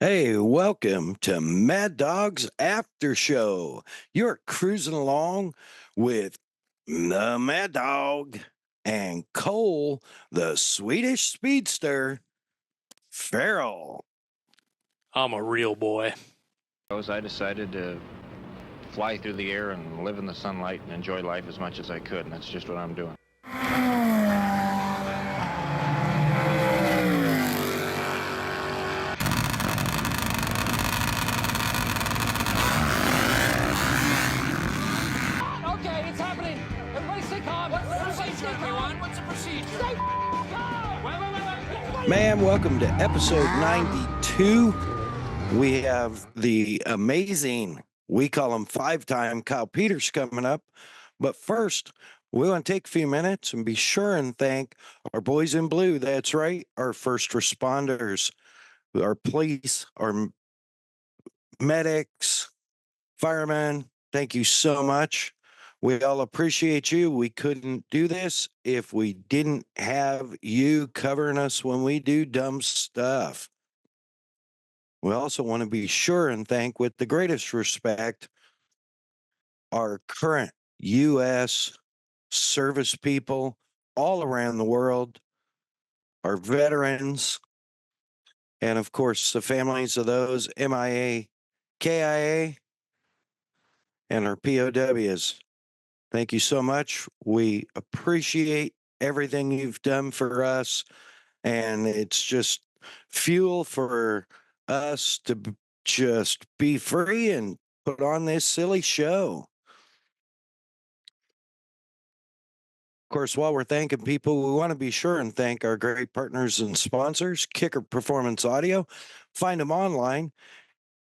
Hey, welcome to Mad Dog's After Show. You're cruising along with the Mad Dog and Cole, the Swedish speedster, Farrell. I'm a real boy. I decided to fly through the air and live in the sunlight and enjoy life as much as I could, and that's just what I'm doing. Okay, it's happening. Everybody stay calm. What's the procedure, everyone? What's the procedure? Stay calm. Wait. Man, welcome to episode 92. We have the amazing, we call him five-time Kyle Peters coming up. But first, we want to take a few minutes and be sure and thank our boys in blue. That's right, our first responders, our police, our medics, firemen. Thank you so much. We all appreciate you. We couldn't do this if we didn't have you covering us when we do dumb stuff. We also want to be sure and thank, with the greatest respect, our current U.S. service people all around the world, our veterans, and of course, the families of those MIA, KIA, and our POWs. Thank you so much. We appreciate everything you've done for us, and it's just fuel for us to just be free and put on this silly show. Of course, while we're thanking people, we want to be sure and thank our great partners and sponsors, Kicker Performance Audio. Find them online,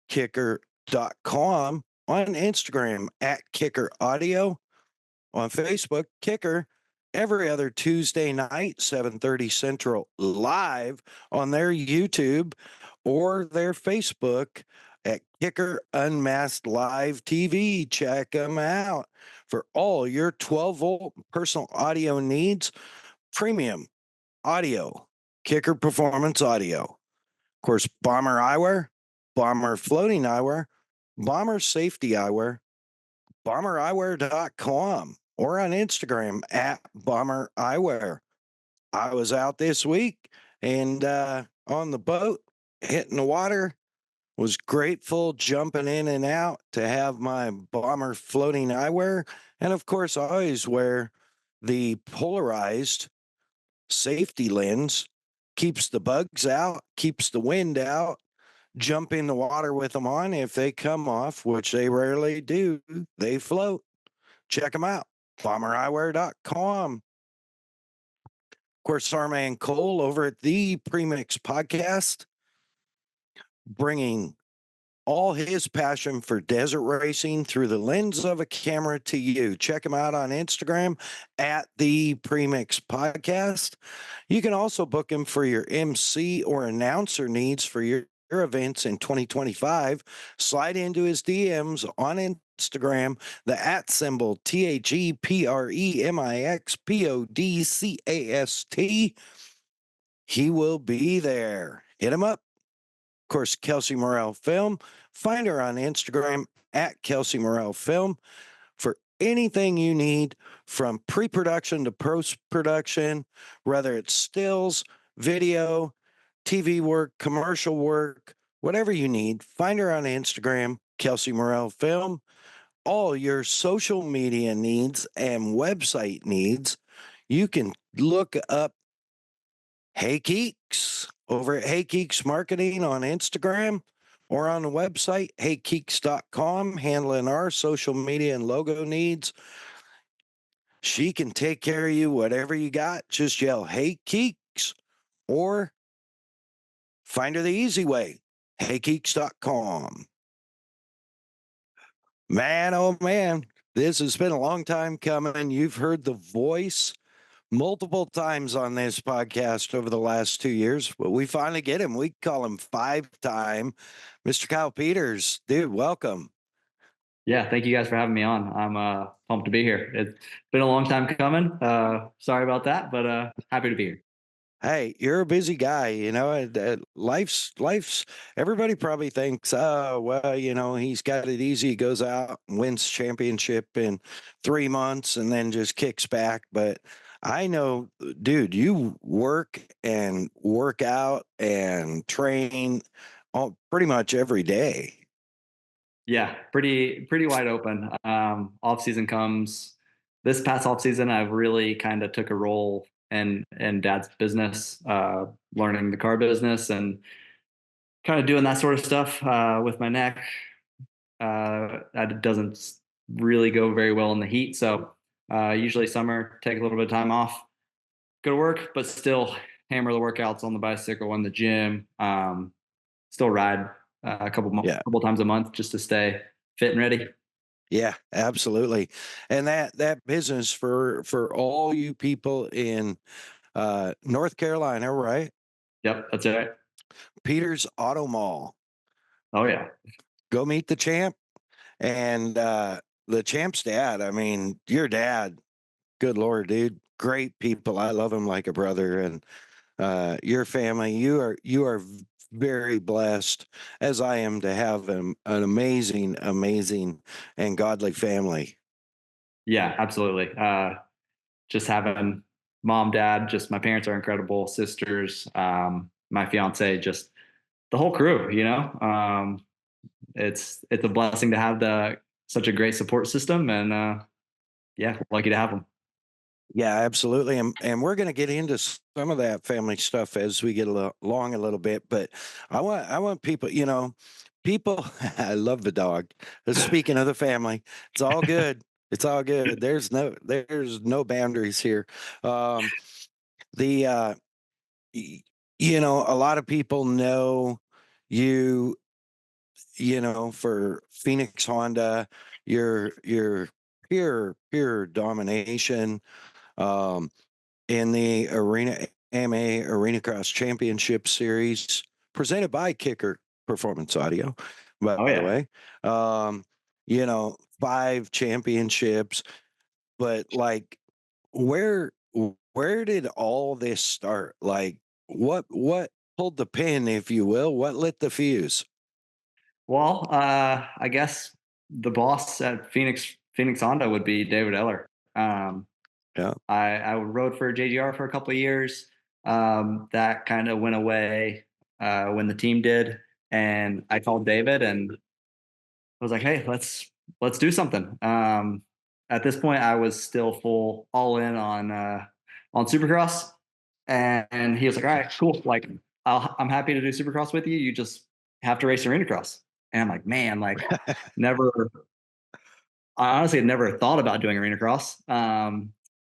kicker.com, on Instagram at Kicker Audio, on Facebook, Kicker, every other Tuesday night, 7:30 Central, live on their YouTube or their Facebook at Kicker Unmasked Live TV. Check them out for all your 12-volt personal audio needs. Premium audio, Kicker Performance Audio. Of course, Bomber Eyewear, Bomber Floating Eyewear, Bomber Safety Eyewear, bombereyewear.com, or on Instagram at Bomber Eyewear. I was out this week and on the boat, hitting the water. Was grateful jumping in and out to have my Bomber Floating Eyewear. And of course, I always wear the polarized safety lens. Keeps the bugs out, keeps the wind out. Jump in the water with them on. If they come off, which they rarely do, they float. Check them out. BomberEyewear.com. Of course, our man Cole over at the Premix Podcast, bringing all his passion for desert racing through the lens of a camera to you. Check him out on Instagram at the Premix Podcast. You can also book him for your MC or announcer needs for your events in 2025. Slide into his DMs on Instagram, the @ symbol TAGPREMIXPODCAST. He will be there. Hit him up. Of course, Kelsey Morel Film. Find her on Instagram at Kelsey Morel Film for anything you need from pre-production to post-production, whether it's stills, video, TV work, commercial work, whatever you need. Find her on Instagram, Kelsey Morel Film. All your social media needs and website needs, you can look up Hey Keeks over at Hey Keeks Marketing on Instagram or on the website, heykeeks.com, handling our social media and logo needs. She can take care of you, whatever you got. Just yell, Hey Keeks, or find her the easy way, heykeeks.com. Man, oh man, this has been a long time coming. You've heard the voice multiple times on this podcast over the last 2 years, but we finally get him. We call him five-time Mr. Kyle Peters. Dude, welcome. Yeah, thank you guys for having me on. I'm pumped to be here. It's been a long time coming. Sorry about that, but happy to be here. Hey, you're a busy guy, and life's everybody probably thinks, oh, well, he's got it easy. He goes out and wins championship in 3 months and then just kicks back. But I know, dude, you work and work out and train pretty much every day. Yeah, pretty wide open. Off season comes. This past off season, I've really kind of took a role in Dad's business, learning the car business and kind of doing that sort of stuff with my neck. That doesn't really go very well in the heat, so usually summer take a little bit of time off, go to work, but still hammer the workouts on the bicycle in the gym. Still ride Yeah. couple times a month just to stay fit and ready. Yeah, absolutely. And that business for all you people in North Carolina, right? Yep, that's it. Peter's Auto Mall. Oh yeah. Go meet the champ and the champ's dad. I mean, your dad, good Lord, dude. Great people. I love him like a brother. And your family, you are very blessed, as I am, to have an amazing, amazing and godly family. Yeah, absolutely. Just having mom, dad, just my parents are incredible, sisters, my fiance, just the whole crew, it's a blessing to have such a great support system, and yeah, we're lucky to have them. Yeah, absolutely. And we're going to get into some of that family stuff as we get along a little bit. But I want people, people. I love the dog. Speaking of the family, it's all good. It's all good. There's no boundaries here. Um, the a lot of people know you, for Phoenix Honda, your pure domination. Um, in the Arenacross Championship Series, presented by Kicker Performance Audio, by Oh the yeah. way. 5 championships, but like, where where did all this start? Like, what pulled the pin, if you will? What lit the fuse? Well, I guess the boss at Phoenix Honda would be David Eller. Um, Yeah. I rode for JGR for a couple of years. That kind of went away when the team did, and I called David and I was like, "Hey, let's do something." At this point, I was still full all in on Supercross, and he was like, "All right, cool. Like, I'm happy to do Supercross with you. You just have to race Arenacross." And I'm like, "Man, like, never." I honestly had never thought about doing Arenacross.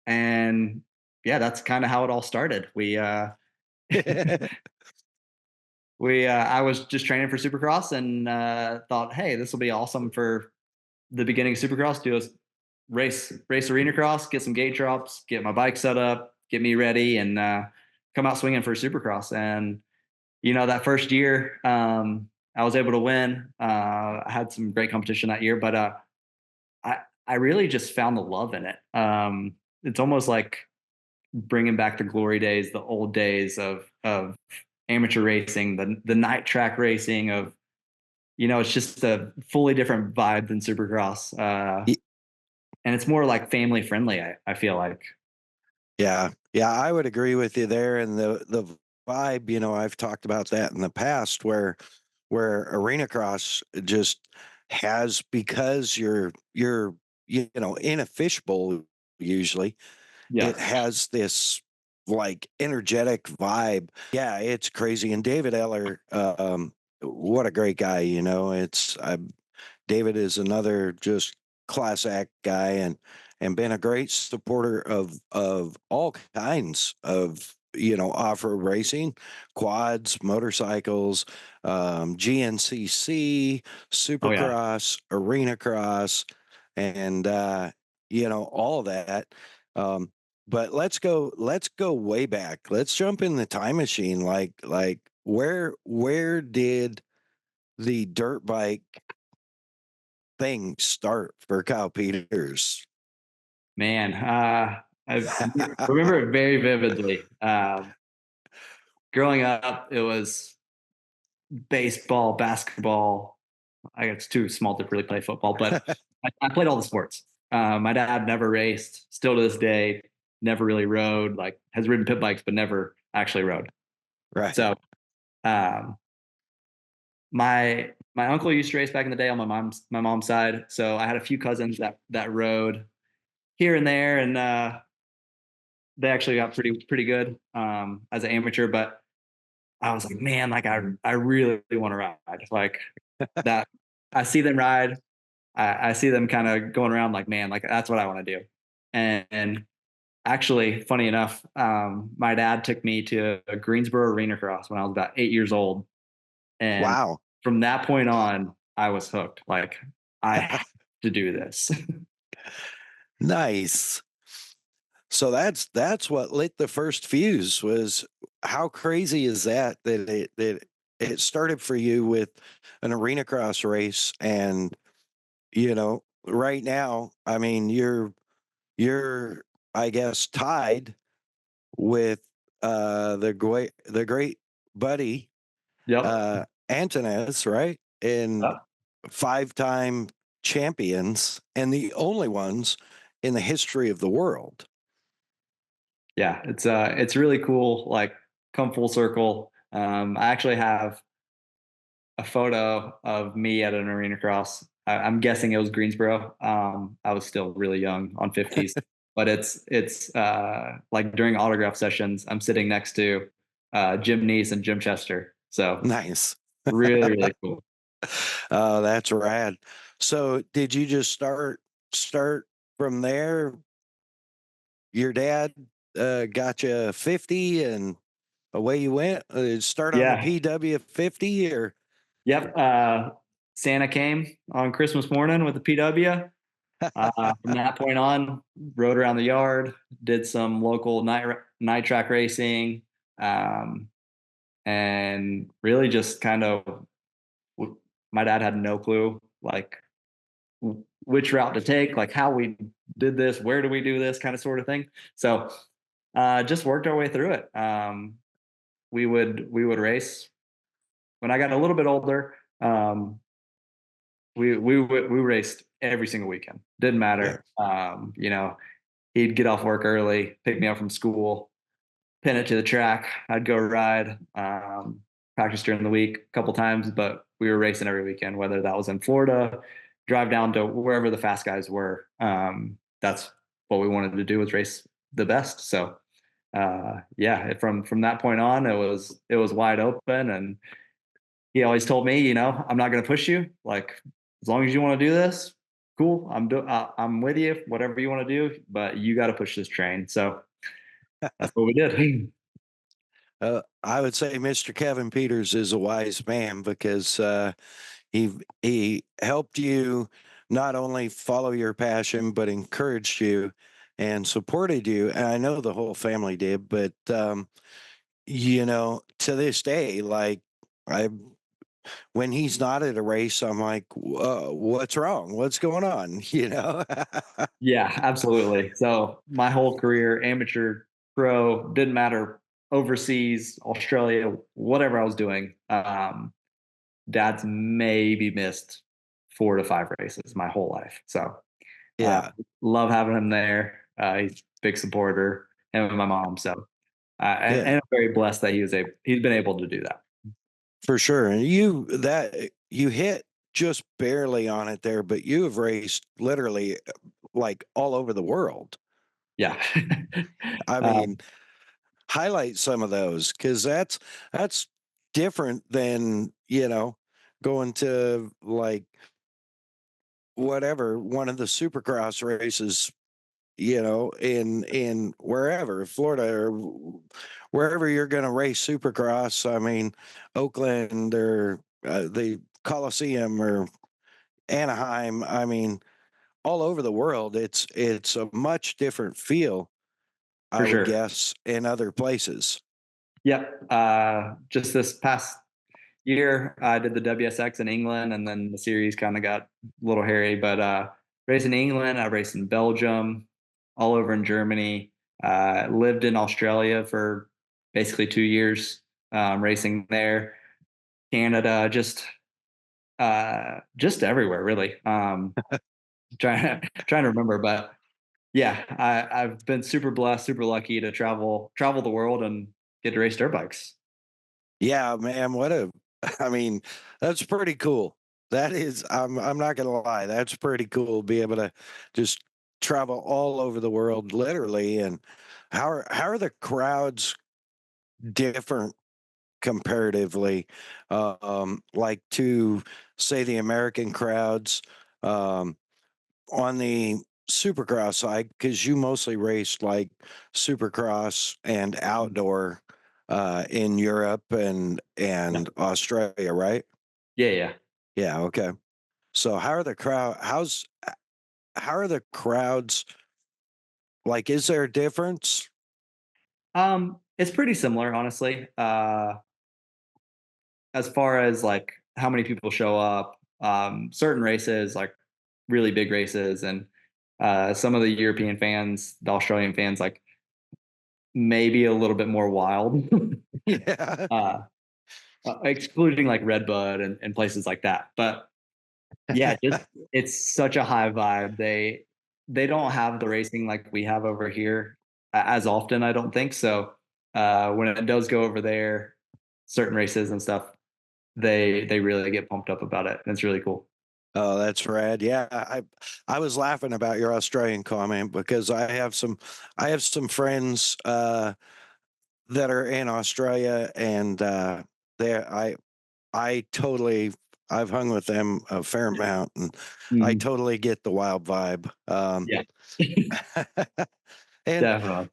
And yeah, that's kind of how it all started. I was just training for Supercross and thought, hey, this will be awesome for the beginning of Supercross. Do a race Arenacross, get some gate drops, get my bike set up, get me ready, and come out swinging for Supercross. And that first year, I was able to win. I had some great competition that year, but I I really just found the love in it. It's almost like bringing back the glory days, the old days of amateur racing, the night track racing of, it's just a fully different vibe than Supercross. And it's more like family friendly. I feel like. Yeah, yeah, I would agree with you there. And the vibe, I've talked about that in the past, where Arena Cross just has, because you're in a fishbowl usually, Yeah. it has this like energetic vibe. Yeah, it's crazy. And David Eller, what a great guy. David is another just class act guy, and been a great supporter of all kinds of, off-road racing, quads, motorcycles, GNCC, Oh yeah. Supercross, Arena Cross, and all that. Um, but let's go way back. Let's jump in the time machine. Like where did the dirt bike thing start for Kyle Peters? Man, I remember it very vividly. growing up, it was baseball, basketball. I guess it's too small to really play football, but I played all the sports. My dad never raced, still to this day, never really rode, like has ridden pit bikes, but never actually rode. Right. So um, my uncle used to race back in the day on my mom's side. So I had a few cousins that rode here and there, and they actually got pretty good as an amateur. But I was like, man, like I really want to ride. Like that, I see them ride. I see them kind of going around like, man, like that's what I want to do. And actually, funny enough, my dad took me to a Greensboro Arenacross when I was about 8 years old. And Wow. from that point on, I was hooked. Like, I have to do this. Nice. So that's what lit the first fuse. Was how crazy is that it started for you with an arena cross race, and right now, I mean, you're I guess tied with the great buddy Yep. Antonez, right? And Yep. 5-time champions and the only ones in the history of the world. Yeah, it's really cool. Like, come full circle. I actually have a photo of me at an arena cross. I'm guessing it was Greensboro. I was still really young on 50s, but it's like during autograph sessions, I'm sitting next to Jim Neese and Jim Chester. So Nice. really cool. Oh, that's rad. So did you just start from there? Your dad got you 50 and away you went? Start on the Yeah. PW 50 or Yep. Santa came on Christmas morning with the PW. From that point on, rode around the yard, did some local night track racing, um, and really just kind of. My dad had no clue, like which route to take, like how we did this, where do we do this, kind of sort of thing. So just worked our way through it. We would race. When I got a little bit older, we raced every single weekend. Didn't matter. He'd get off work early, pick me up from school, pin it to the track. I'd go ride, practice during the week a couple times, but we were racing every weekend, whether that was in Florida, drive down to wherever the fast guys were. That's what we wanted to do, was race the best. So yeah, from that point on, it was wide open. And he always told me, I'm not going to push you. Like, as long as you want to do this, cool. I'm with you, whatever you want to do, but you got to push this train. So that's what we did. I would say Mr. Kevin Peters is a wise man because he helped you not only follow your passion but encouraged you and supported you. And I know the whole family did, but to this day, like I when he's not at a race, I'm like, what's wrong? What's going on? Yeah, absolutely. So my whole career, amateur, pro, didn't matter, overseas, Australia, whatever I was doing. Dad's maybe missed 4 to 5 races my whole life. So Yeah. love having him there. He's a big supporter, him and my mom. So and I'm very blessed that he's been able to do that. For sure. And you hit just barely on it there, but you have raced literally like all over the world. Yeah. I mean, highlight some of those, because that's different than, going to like whatever, one of the supercross races, in wherever, Florida or wherever you're going to race supercross. I mean, Oakland or the Coliseum or Anaheim. I mean, all over the world, it's a much different feel, For I would sure. guess, in other places. Yep. Just this past year, I did the WSX in England, and then the series kind of got a little hairy. But raced in England, I raced in Belgium, all over in Germany. Lived in Australia for basically 2 years. racing there, Canada, just everywhere really. Trying to remember, but yeah, I've been super blessed, super lucky to travel the world and get to race dirt bikes. Yeah, man, I mean, that's pretty cool. That is, I'm not gonna lie, that's pretty cool. Be able to just travel all over the world, literally. And how are the crowds different comparatively, like to say the American crowds, um, on the Supercross side, because you mostly raced like Supercross and outdoor in Europe Yeah, and Australia, right? yeah, yeah. Yeah, okay. So how are the crowds like? Is there a difference? It's pretty similar, honestly. As far as like how many people show up, certain races, like really big races, and some of the European fans, the Australian fans, like maybe a little bit more wild, Yeah. uh, excluding like Redbud and places like that. But yeah, just it's such a high vibe. They don't have the racing like we have over here as often, I don't think. So when it does go over there, certain races and stuff, they really get pumped up about it. And it's really cool. Oh, that's rad. Yeah, I was laughing about your Australian comment because I have some friends that are in Australia, and they I totally I've hung with them a fair amount, and I Mhm. totally get the wild vibe. Yeah, And definitely.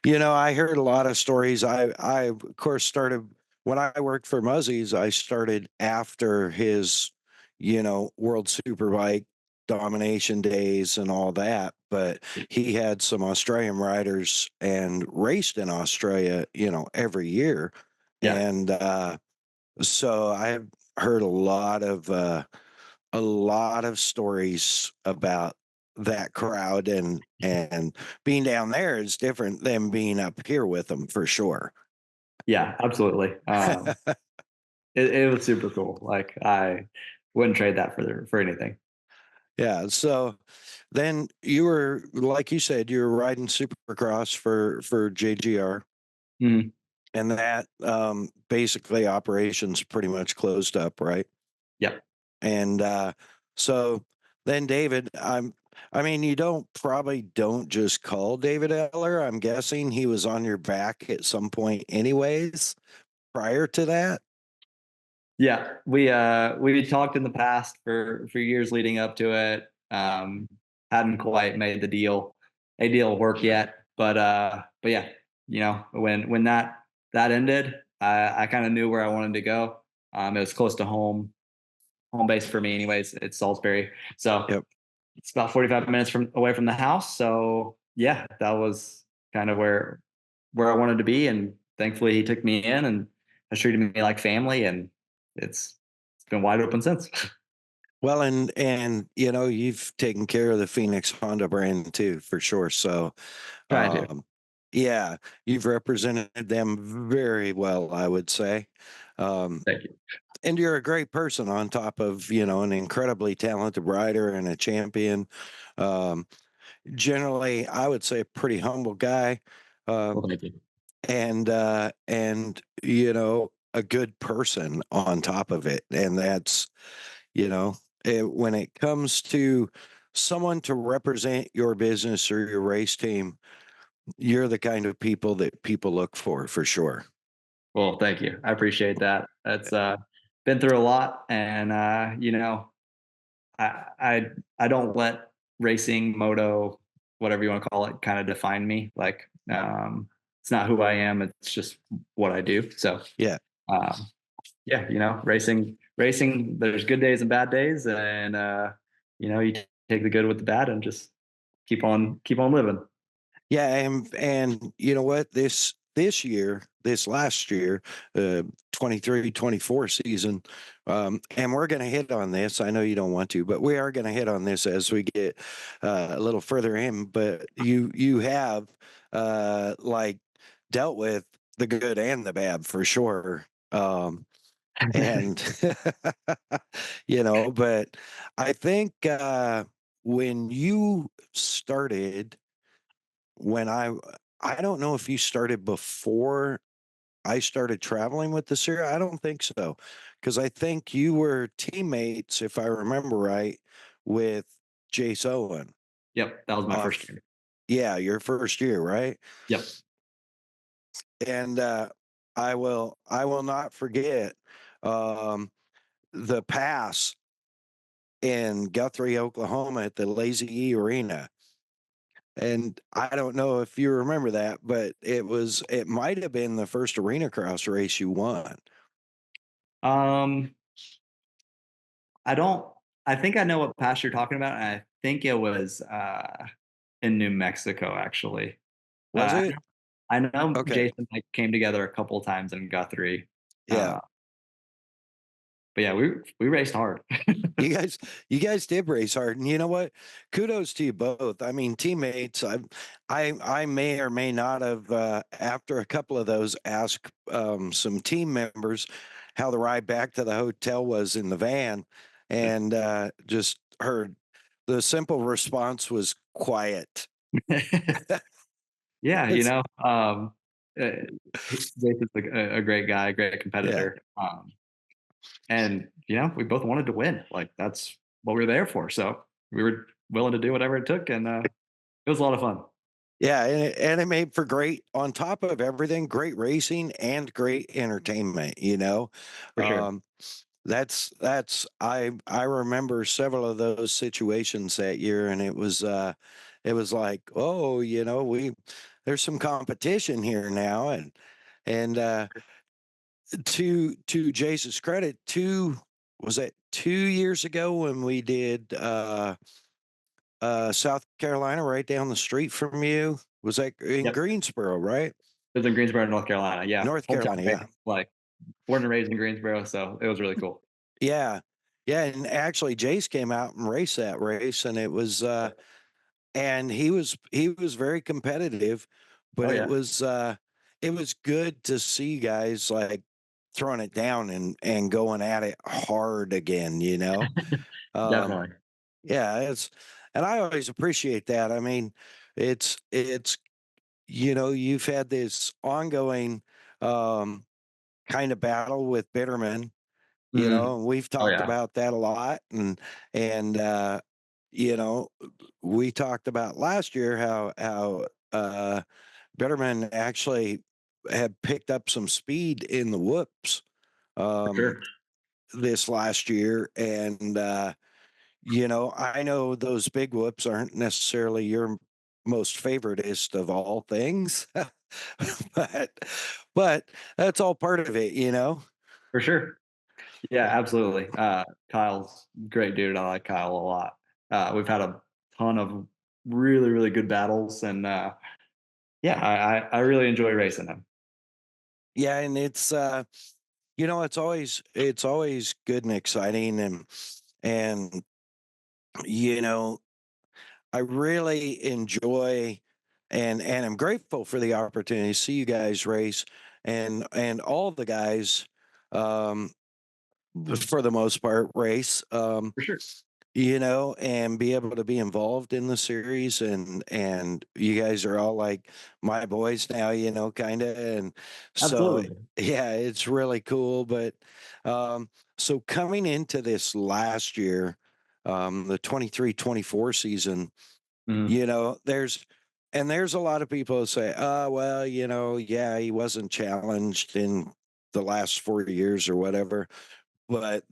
I heard a lot of stories. I of course started when I worked for Muzzy's. I started after his, World Superbike domination days and all that. But he had some Australian riders and raced in Australia, every year. Yeah, And so I've heard a lot of stories about that crowd, and being down there is different than being up here with them for sure. yeah, absolutely. It was super cool. Like I wouldn't trade that for anything. Yeah. So then you were, like you said, you were riding Supercross for JGR, Mhm. and that basically operations pretty much closed up, right? Yeah. And so then David, I mean, you don't just call David Eller. I'm guessing he was on your back at some point anyways, prior to that. Yeah, we talked in the past for years leading up to it. Hadn't quite made a deal work yet, but yeah, when that ended, I kind of knew where I wanted to go. It was close to home base for me, anyways. It's Salisbury, so Yep. it's about 45 minutes from away from the house. So yeah, that was kind of where I wanted to be, and thankfully he took me in and has treated me like family, and it's been wide open since. Well, and you've taken care of the Phoenix Honda brand too, for sure. So Trying to. um yeah, you've represented them very well, I would say. Um Thank you. and you're a great person on top of, an incredibly talented rider and a champion. Um Generally, I would say a pretty humble guy. Well, Um thank you. and a good person on top of it. And that's, when it comes to someone to represent your business or your race team, you're the kind of people that people look for sure. Well, thank you. I appreciate that. That's been through a lot, and I I I don't let racing, moto, whatever you want to call it, kind of define me. Like it's not who I am. It's just what I do. So Yeah. um, yeah, racing. There's good days and bad days, and you take the good with the bad, and just keep on living. Yeah, and you know what? This last year, 23-24 season, and we're going to hit on this. I know you don't want to, but we are going to hit on this as we get a little further in. But you have like dealt with the good and the bad for sure. And but I think when you started, when I don't know if you started before I started traveling with the series. I don't think so, because I think you were teammates, if I remember right, with Jace Owen. Yep, that was my first Off, year. yeah, your first year, right? Yep. And I will not forget um, the pass in Guthrie, Oklahoma at the Lazy E Arena. And I don't know if you remember that, but it might have been the first Arenacross race you won. Um, I don't. I think I know what pass you're talking about, and I think it was in New Mexico, actually. Was it? I know Okay. Jason like came together a couple of times in Guthrie. Yeah. But yeah, we raced hard. You guys did race hard, and you know what? Kudos to you both. I mean, teammates. I may or may not have after a couple of those asked some team members how the ride back to the hotel was in the van, and just heard the simple response was quiet. Yeah, It's, Jason's a great guy, a great yeah. competitor. And we both wanted to win. Like that's what we were there for. So we were willing to do whatever it took, and it was a lot of fun. Yeah, and it made for great, on top of everything, great racing and great entertainment, For sure. Um, I remember several of those situations that year, and it was like, oh, there's some competition here now, and to Jace's credit, was that 2 years ago when we did South Carolina, right down the street from you? Was that in Yep. Greensboro, right? It was in Greensboro, North Carolina. Yeah. North Hometown Carolina, race. yeah. Like born and raised in Greensboro. So it was really cool. Yeah. Yeah, and actually Jace came out and raced that race, and and he was very competitive, but Oh yeah. it was good to see guys like throwing it down and going at it hard again. Um Definitely. yeah, and I always appreciate that. I mean, it's you've had this ongoing um kind of battle with Bitterman, Mhm. and we've Oh talked yeah. about that a lot, and you know we talked about last year how Bitterman actually had picked up some speed in the whoops For um sure. this last year, and I know those big whoops aren't necessarily your most favoritist of all things, but but that's all part of it. For sure. Yeah, absolutely. Kyle's a great dude. I like Kyle a lot. We've had a ton of really, really good battles, and yeah, I really enjoy racing him. Yeah, and it's always good and exciting, and you know I really enjoy and I'm grateful for the opportunity to see you guys race, and all the guys um for the most part race, For sure. and be able to be involved in the series, and you guys are all like my boys now, kind of, and so Absolutely. yeah, it's really cool. But so coming into this last year, the 23-24 season, Mhm. there's a lot of people who say, well, yeah, he wasn't challenged in the last 4 years or whatever, but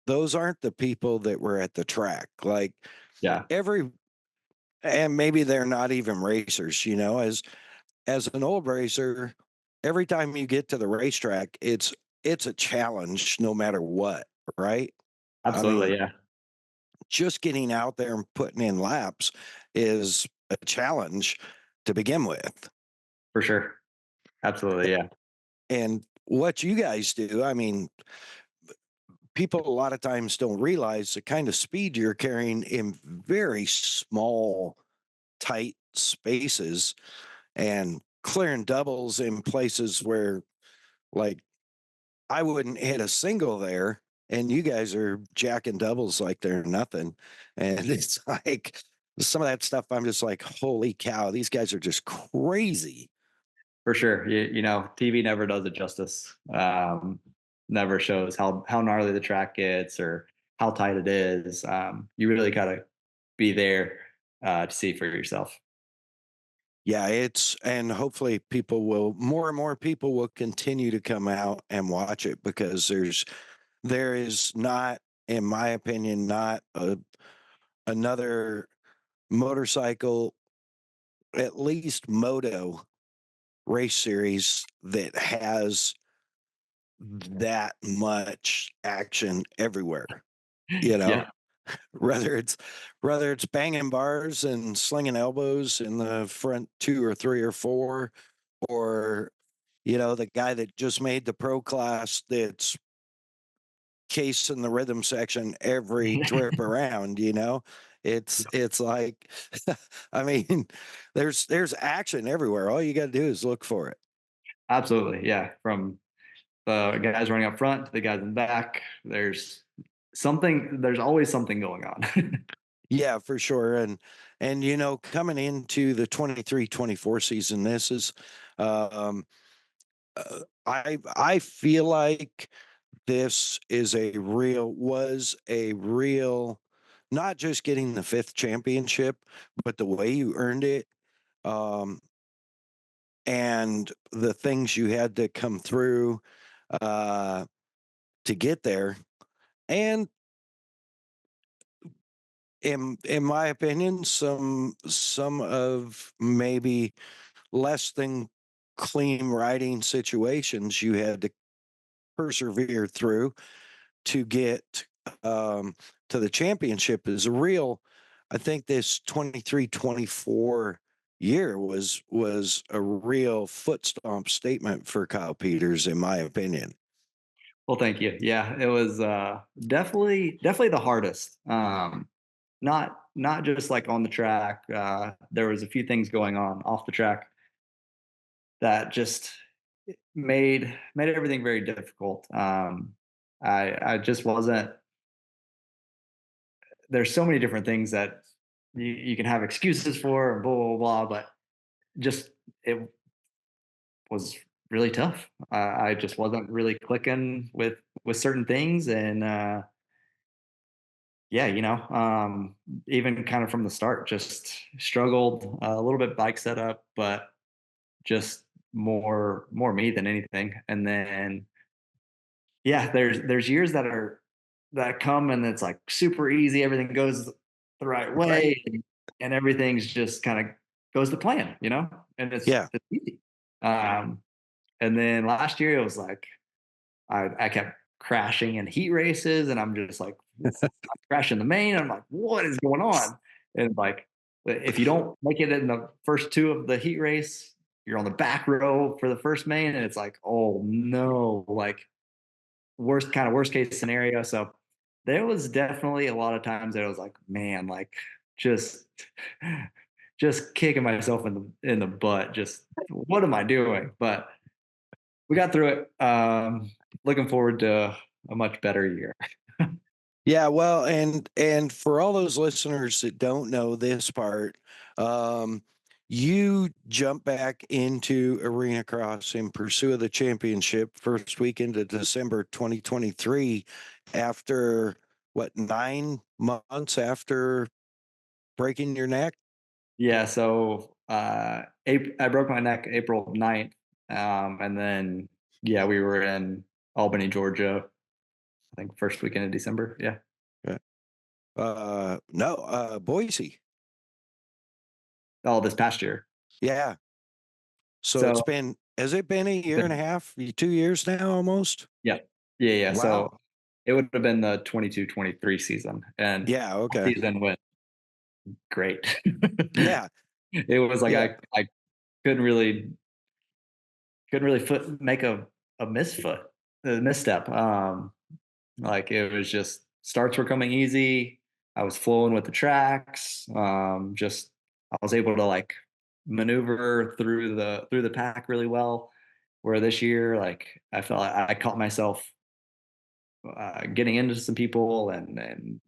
those aren't the people that were at the track. Like Yeah, every and maybe they're not even racers, as an old racer, every time you get to the racetrack, it's a challenge no matter what, right? I mean, absolutely. Yeah, just getting out there and putting in laps is a challenge to begin with. for sure. Absolutely. Yeah, And what you guys do, I mean, people a lot of times don't realize the kind of speed you're carrying in very small, tight spaces, and clearing doubles in places where, like, I wouldn't hit a single there, and you guys are jacking doubles like they're nothing. And it's like some of that stuff, I'm just like, holy cow, these guys are just crazy. For sure. TV never does it justice. Never shows how gnarly the track gets or how tight it is. You really gotta be there to see for yourself. Yeah, and hopefully more and more people will continue to come out and watch it, because there is not, in my opinion, not another motorcycle, at least Moto race series, that has that much action everywhere, you know. Yeah. Whether it's banging bars and slinging elbows in the front two or three or four, or the guy that just made the pro class that's casing the rhythm section every trip around. It's like I mean, there's action everywhere. All you got to do is look for it. Absolutely. Yeah. From the guys running up front to the guys in the back, there's always something going on. Yeah, for sure. And coming into the 23-24 season, this is I feel like this was a real, not just getting the fifth championship, but the way you earned it, um, and the things you had to come through uh, to get there. And in my opinion, some of maybe less than clean riding situations you had to persevere through to get to the championship is a real. I think this 23-24 year was a real foot stomp statement for Kyle Peters, in my opinion. Well, thank you. Yeah, it was definitely the hardest. Not just like on the track. There was a few things going on off the track that just made everything very difficult. I just wasn't. There's so many different things that you can have excuses for and blah blah blah, but just it was really tough. I just wasn't really clicking with certain things, and yeah, even kind of from the start, just struggled a little bit bike setup, but just more me than anything. And then yeah, there's years that come and it's like super easy, everything goes the right way, Right. and everything's just kind of goes to plan, and Yeah. it's easy. And then last year it was like I kept crashing in heat races, and I'm just like I'm crashing the main. I'm like, what is going on? And like, if you don't make it in the first two of the heat race, you're on the back row for the first main, and it's like, oh no, like worst case scenario. So there was definitely a lot of times that I was like, man, like just just kicking myself in the butt. Just what am I doing? But we got through it. Looking forward to a much better year. Yeah, well, and for all those listeners that don't know this part, um, you jump back into Arenacross in pursuit of the championship first weekend of December 2023, after what, 9 months after breaking your neck? Yeah, so I broke my neck April 9th. And then yeah, we were in Albany, Georgia, I think first weekend of December. Yeah. Yeah. No, Boise. Oh, this past year. Yeah. So So has it been a year and a half, 2 years now almost? yeah. Yeah, yeah. So Wow. it would have been the 22-23 season. And Yeah. Okay. season went great. Yeah. It was like Yeah. I couldn't really make a misstep. Like it was just starts were coming easy. I was flowing with the tracks. Just I was able to like maneuver through the pack really well. Where this year, like I felt I caught myself getting into some people and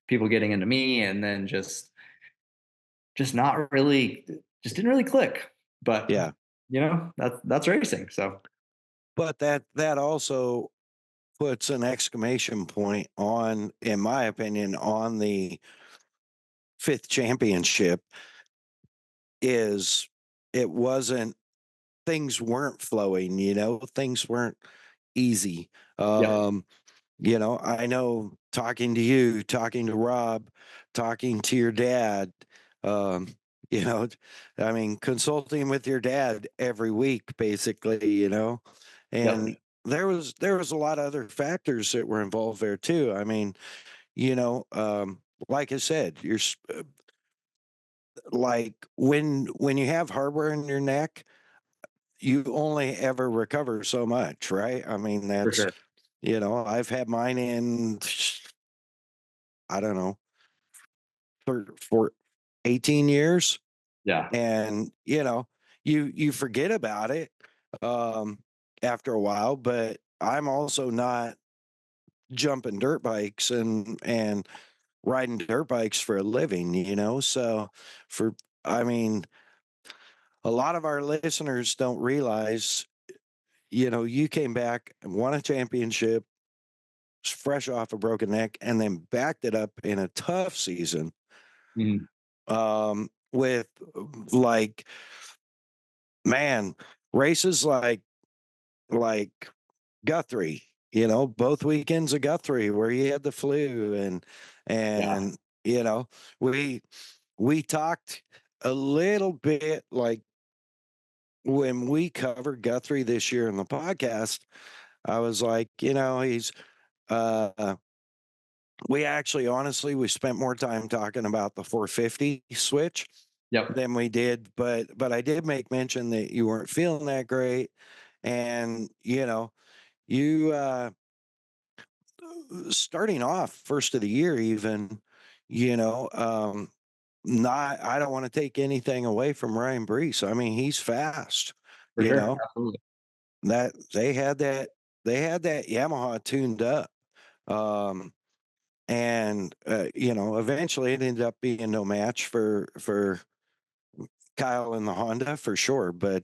people getting into me, and then just not really, just didn't really click. But Yeah. that's racing. So But that also puts an exclamation point on, in my opinion, on the fifth championship. Is it wasn't things weren't flowing, things weren't easy. yeah, I know, talking to you, talking to Rob, talking to your dad, um, you know, I mean, consulting with your dad every week, basically, yep, and there was a lot of other factors that were involved there too. I mean, you know, um, like I said, like when you have hardware in your neck, you only ever recover so much, right? I mean, for that's, sure. I've had mine in, I don't know, for 18 years. Yeah, And, you forget about it um, after a while, but I'm also not jumping dirt bikes and riding dirt bikes for a living, So for, I mean, a lot of our listeners don't realize, you came back and won a championship fresh off a broken neck and then backed it up in a tough season Mhm. with, like, man, races like Guthrie, both weekends of Guthrie where he had the flu and Yeah, and you know we we talked a little bit, like, when we covered Guthrie this year in the podcast. I was like, he's uh we actually, honestly, we spent more time talking about the 450 switch yep, than we did, but I did make mention that you weren't feeling that great, and you starting off first of the year, even, you know not I don't want to take anything away from Ryan Brees. I mean, he's fast. for you sure, know absolutely, that they had that Yamaha tuned up. um and eventually it ended up being no match for Kyle in the Honda, for sure. But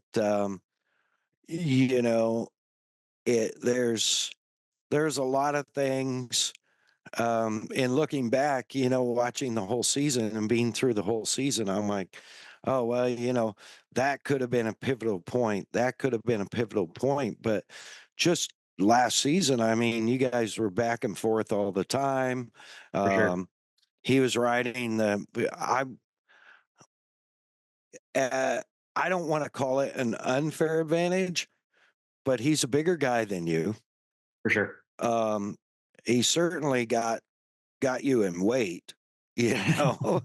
you know it there's a lot of things, and looking back, watching the whole season and being through the whole season, I'm like, oh, well, that could have been a pivotal point. That could have been a pivotal point. But just last season, I mean, you guys were back and forth all the time. for sure, Um, he was riding uh, I don't want to call it an unfair advantage, but he's a bigger guy than you. for sure. Um, he certainly got you in weight, you know.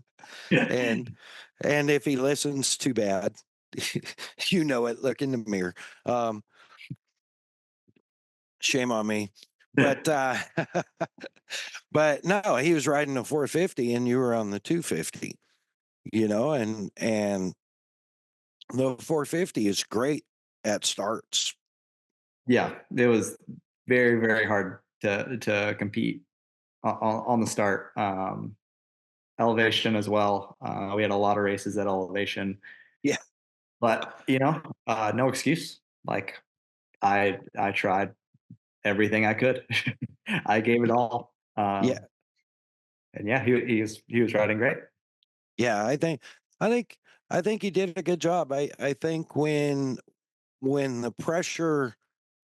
and and if he listens, too bad. It. Look in the mirror. Um, Shame on me. But but no, he was riding a 450 and you were on the 250. And the 450 is great at starts. Yeah, it was very, very hard to compete on the start. Elevation as well. We had a lot of races at elevation, Yeah, but no excuse. Like I tried everything I could. I gave it all. yeah, And yeah, he was riding great. yeah. I think he did a good job. I think when the pressure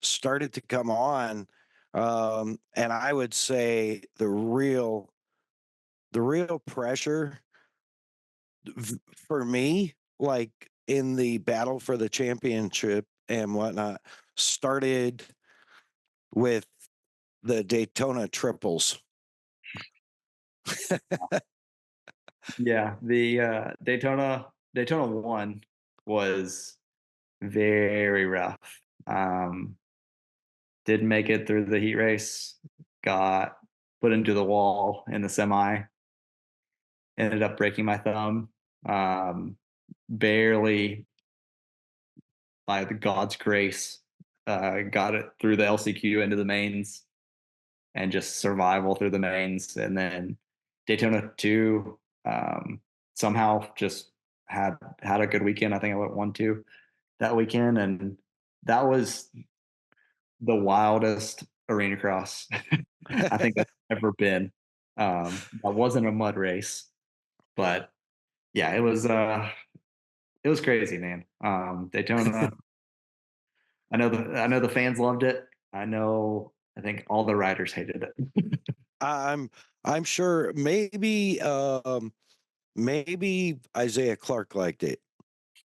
started to come on, and I would say the real pressure for me, like in the battle for the championship and whatnot, started with the Daytona triples. Yeah, the Daytona 1 was very rough. Um, didn't make it through the heat race. Got put into the wall in the semi. Ended up breaking my thumb. barely, by the God's grace, got it through the LCQ into the mains, and just survival through the mains. And then Daytona 2, somehow just had a good weekend. I think I went 1-2 that weekend, and that was the wildest arena cross I think I've ever been. That wasn't a mud race, but yeah, it was crazy, man. Daytona. I know the fans loved it. I think all the riders hated it. I'm sure maybe Isaiah Clark liked it.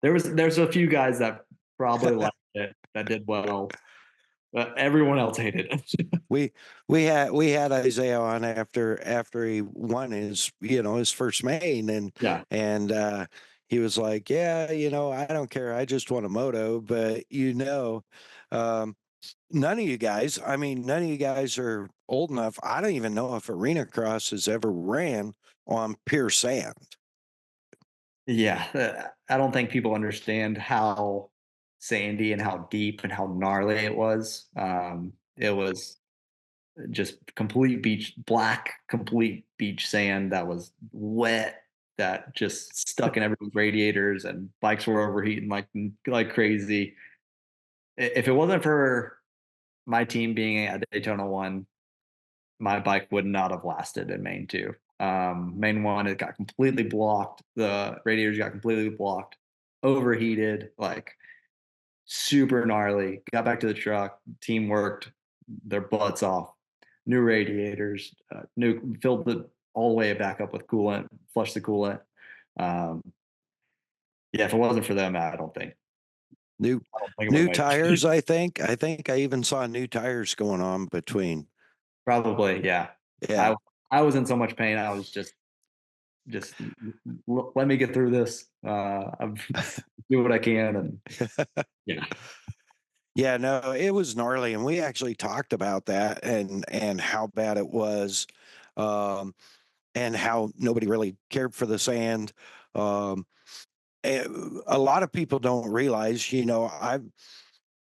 There's a few guys that probably liked it, that did well, but everyone else hated it. We had Isaiah on after he won his first main, Yeah. and he was like, yeah, I don't care, I just want a moto. But um, none of you guys, none of you guys are old enough. I don't even know if Arenacross has ever ran on pure sand. Yeah, I don't think people understand how sandy and how deep and how gnarly it was. It was just complete beach sand that was wet, that just stuck in everyone's radiators, and bikes were overheating like crazy. If it wasn't for my team being at Daytona 1, my bike would not have lasted in Main 2. Main 1, it got completely blocked. The radiators got completely blocked, overheated, like super gnarly. Got back to the truck, team worked their butts off. New radiators, filled it all the way back up with coolant, flushed the coolant. Um, yeah, if it wasn't for them, I don't think. New I don't think it new would've made it. tires, I think. I even saw new tires going on between. Probably, yeah. Yeah. I was in so much pain. I was just let me get through this. I'm do what I can, and yeah, Yeah, no, it was gnarly, and we actually talked about that and how bad it was, um, and how nobody really cared for the sand. Um, a lot of people don't realize,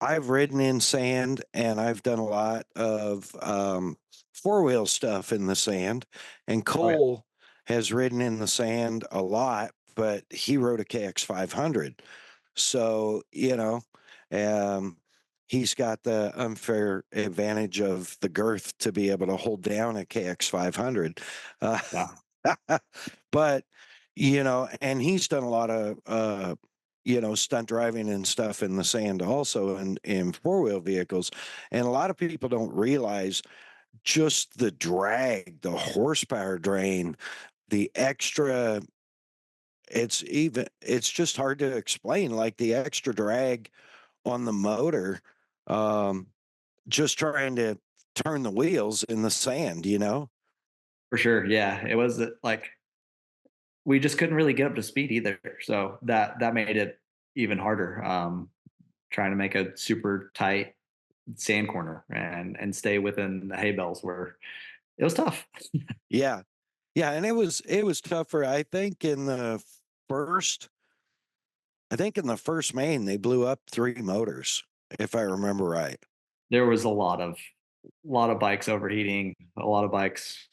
I've ridden in sand, and I've done a lot of four-wheel stuff in the sand, and oh yeah, Cole has ridden in the sand a lot, but he rode a KX 500. So, um, he's got the unfair advantage of the girth to be able to hold down a KX 500. Uh, yeah, but, and he's done a lot of, stunt driving and stuff in the sand also in four-wheel vehicles. And a lot of people don't realize just the drag, the horsepower drain, the extra. It's just hard to explain, like the extra drag on the motor, um, just trying to turn the wheels in the sand. for sure. Yeah, it was like we just couldn't really get up to speed either, so that made it even harder. Trying to make a super tight sand corner and stay within the hay bales, where it was tough. Yeah. Yeah, and it was tougher. First I think in the first main they blew up 3 motors, if I remember right. There was a lot of bikes overheating. A lot of bikes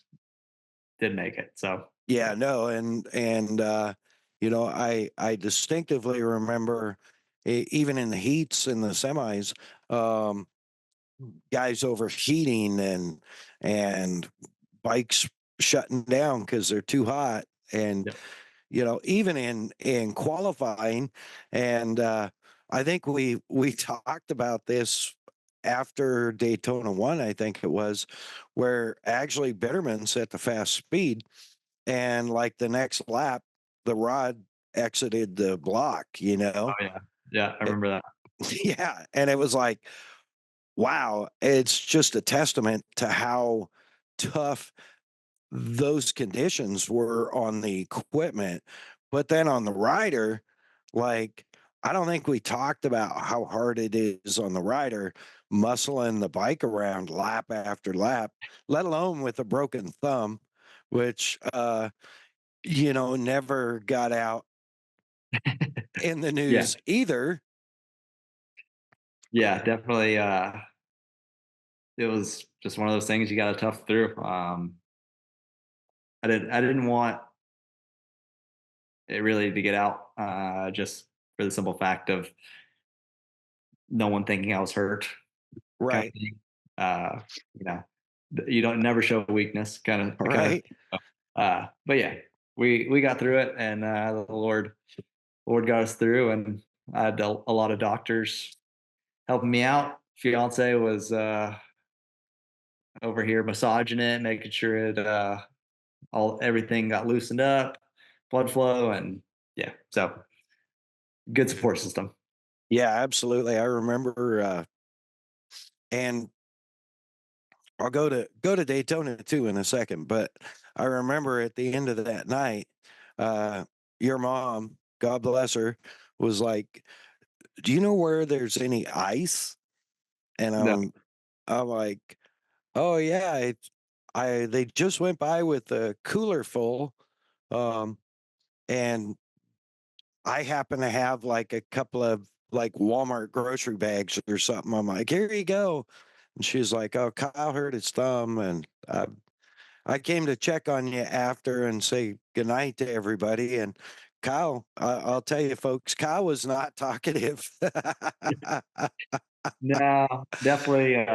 did make it. So Yeah, no, I distinctively remember, even in the heats in the semis, um, guys overheating and bikes shutting down because they're too hot. And yeah, even in qualifying, and I think we talked about this after Daytona 1, I think it was, where actually Bitterman set the fast speed, and like the next lap the rod exited the block. oh yeah, yeah. I remember that. Yeah, and it was like, wow, it's just a testament to how tough those conditions were on the equipment. But then on the rider, like, I don't think we talked about how hard it is on the rider muscling the bike around lap after lap, let alone with a broken thumb, which never got out in the news either. Yeah, definitely. It was just one of those things you got to tough through. I didn't want it really to get out, just for the simple fact of no one thinking I was hurt, kind of Right. thing. You know, you don't never show weakness, kind Right. of. But yeah, we got through it, and the Lord got us through, and I had a lot of doctors helping me out. Fiance was over here massaging it, making sure it everything got loosened up, blood flow, and yeah, so good support system. Yeah, absolutely. I remember, and I'll go to Daytona too in a second, but I remember at the end of that night, uh, your mom, God bless her, was like, "Do you know where there's any ice?" And No, I'm like, "Oh yeah, I they just went by with a cooler full, um, and I happen to have like a couple of like Walmart grocery bags or something." I'm like, "Here you go." And she's like, "Oh, Kyle hurt his thumb, and I came to check on you after and say goodnight to everybody." And Kyle, I'll tell you, folks, Kyle was not talkative. no, definitely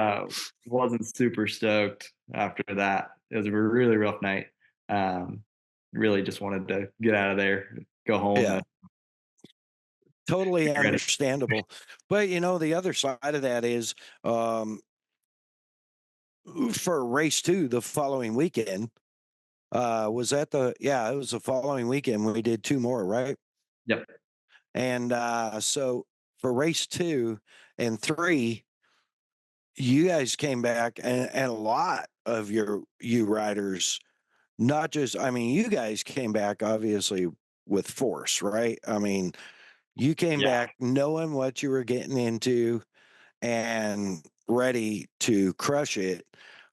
wasn't super stoked after that. It was a really rough night. Um, really just wanted to get out of there, go home, Yeah, and totally get ready. understandable. But the other side of that is, um, for race two the following weekend, was that yeah, it was the following weekend we did two more, right? Yep. And so for race two and three, you guys came back, and a lot of you riders, not just, I mean, you guys came back obviously with force, right? I mean, you came Yeah. back knowing what you were getting into and ready to crush it.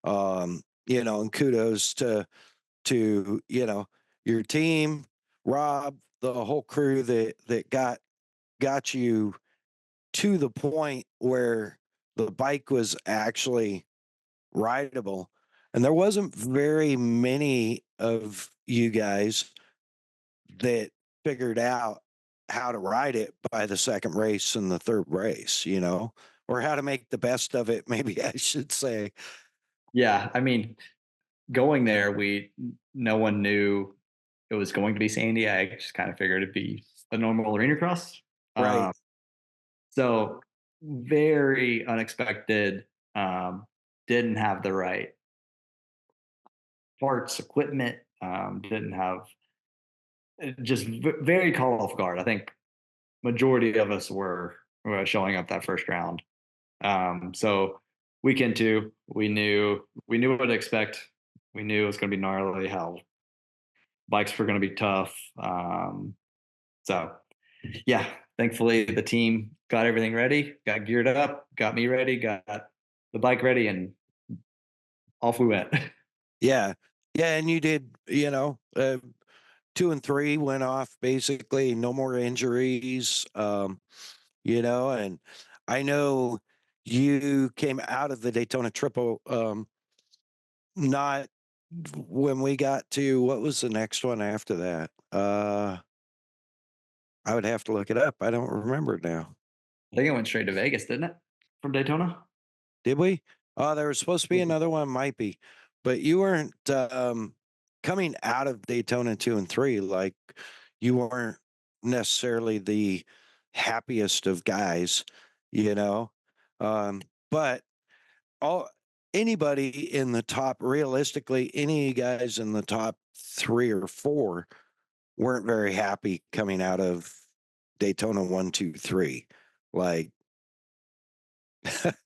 And kudos to your team, Rob, the whole crew that got you to the point where the bike was actually rideable. And there wasn't very many of you guys that figured out how to ride it by the second race and the third race, or how to make the best of it, maybe I should say. Yeah. I mean, going there, no one knew it was going to be sandy. I just kind of figured it'd be a normal arena cross. Right. Um, so very unexpected. Didn't have the right parts, equipment. Didn't have just very caught off guard. I think majority of us were showing up that first round. So weekend two, we knew what to expect. We knew it was going to be gnarly. How bikes were going to be tough. So yeah, thankfully the team got everything ready, got geared up, got me ready, got the bike ready, and off we went. Yeah. Yeah. And you did, two and three went off basically, no more injuries. And I know you came out of the Daytona Triple, not when we got to, what was the next one after that? I would have to look it up. I don't remember it now. I think it went straight to Vegas, didn't it? From Daytona. Did we? Oh, there was supposed to be another one, might be, but you weren't coming out of Daytona two and three. Like, you weren't necessarily the happiest of guys, you know. But all anybody in the top, realistically, any guys in the top three or four weren't very happy coming out of Daytona one, two, three. Like,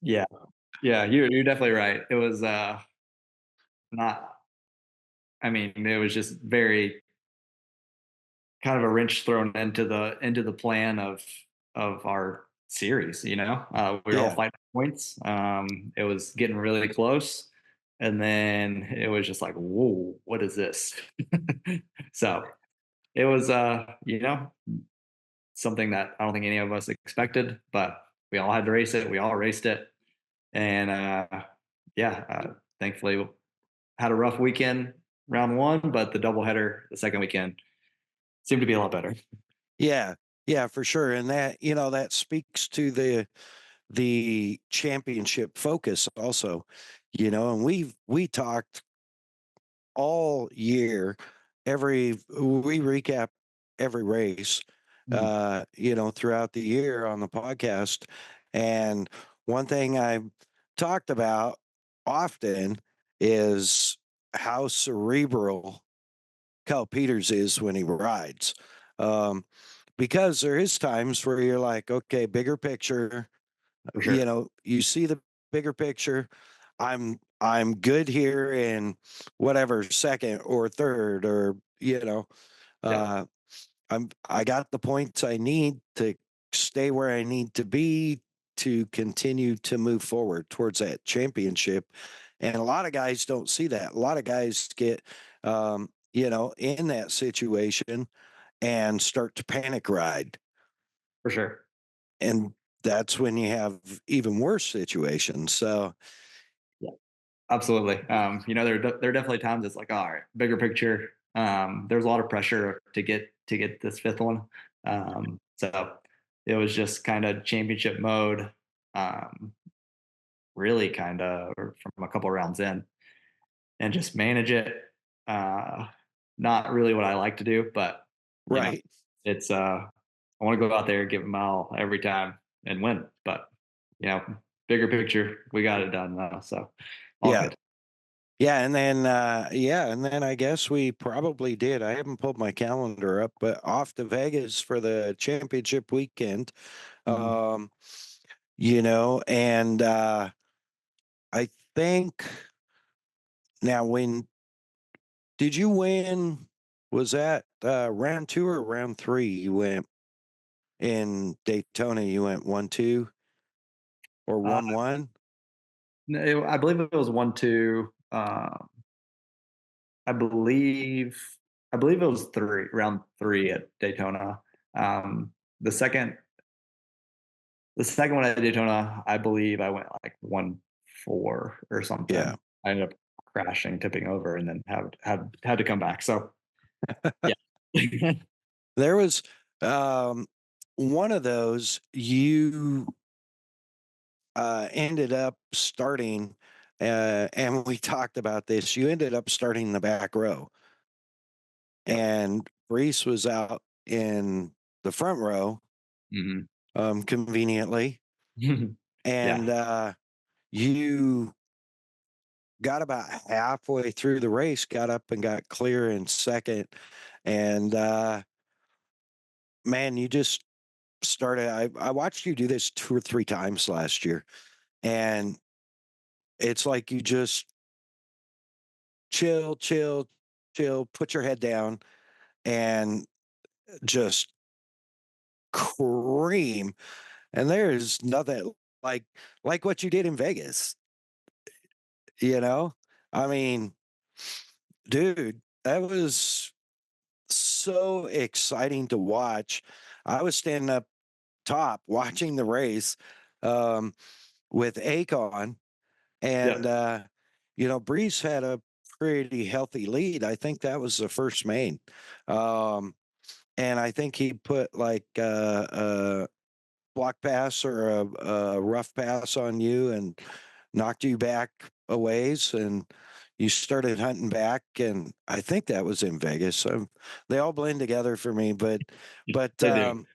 Yeah, yeah, you're definitely right. It was not. I mean, it was just very kind of a wrench thrown into the plan of our series. We were all yeah, fighting points. It was getting really close, and then it was just like, whoa, what is this? So it was something that I don't think any of us expected, but we all had to race it. We all raced it. And thankfully had a rough weekend round one, but the doubleheader the second weekend seemed to be a lot better. Yeah, yeah, for sure. And that, that speaks to the championship focus also, and we talked all year, we recap every race, throughout the year on the podcast. And one thing I've talked about often is how cerebral Kyle Peters is when he rides. Because there is times where you're like, okay, bigger picture, For sure. you see the bigger picture. I'm good here in whatever second or third, or uh I got the points I need to stay where I need to be to continue to move forward towards that championship. And a lot of guys don't see that. A lot of guys get in that situation and start to panic ride. For sure. And that's when you have even worse situations. So Yeah, absolutely. There are definitely times it's like, all right, bigger picture. There's a lot of pressure to get this fifth one. So it was just kind of championship mode. Really kind of from a couple rounds in, and just manage it. Not really what I like to do, but right. it's I want to go out there, give it my all every time and win. But bigger picture, we got it done now. So all Yeah. good. Yeah, and then I guess we probably did. I haven't pulled my calendar up, but off to Vegas for the championship weekend. Mhm. And I think now, when did you win? Was that round 2 or round 3? You went in Daytona, you went 1-2 or Uh, 1-1? no, I believe it was 1-2. I believe I believe it was round three at Daytona. Um, the second the second one at Daytona, I believe I went like 1-4 or Yeah. something. I ended up crashing, tipping over, and then had to come back. So yeah. There was one of those you ended up starting, and we talked about this. You ended up starting the back row, Yep. and Reese was out in the front row, Mhm. conveniently, and Yeah. you got about halfway through the race, got up and got clear in second, and man, you just started. I watched you do this 2 or 3 times last year, and it's like you just chill, chill, chill, put your head down, and just cream. And there's nothing like what you did in Vegas, you know? I mean, dude, that was so exciting to watch. I was standing up top watching the race um, with Akon, and Yep. Brees had a pretty healthy lead. I think that was the first main. Um, and I think he put like a block pass or a rough pass on you and knocked you back a ways, and you started hunting back. And I think that was in Vegas. They all blend together for me, but They do.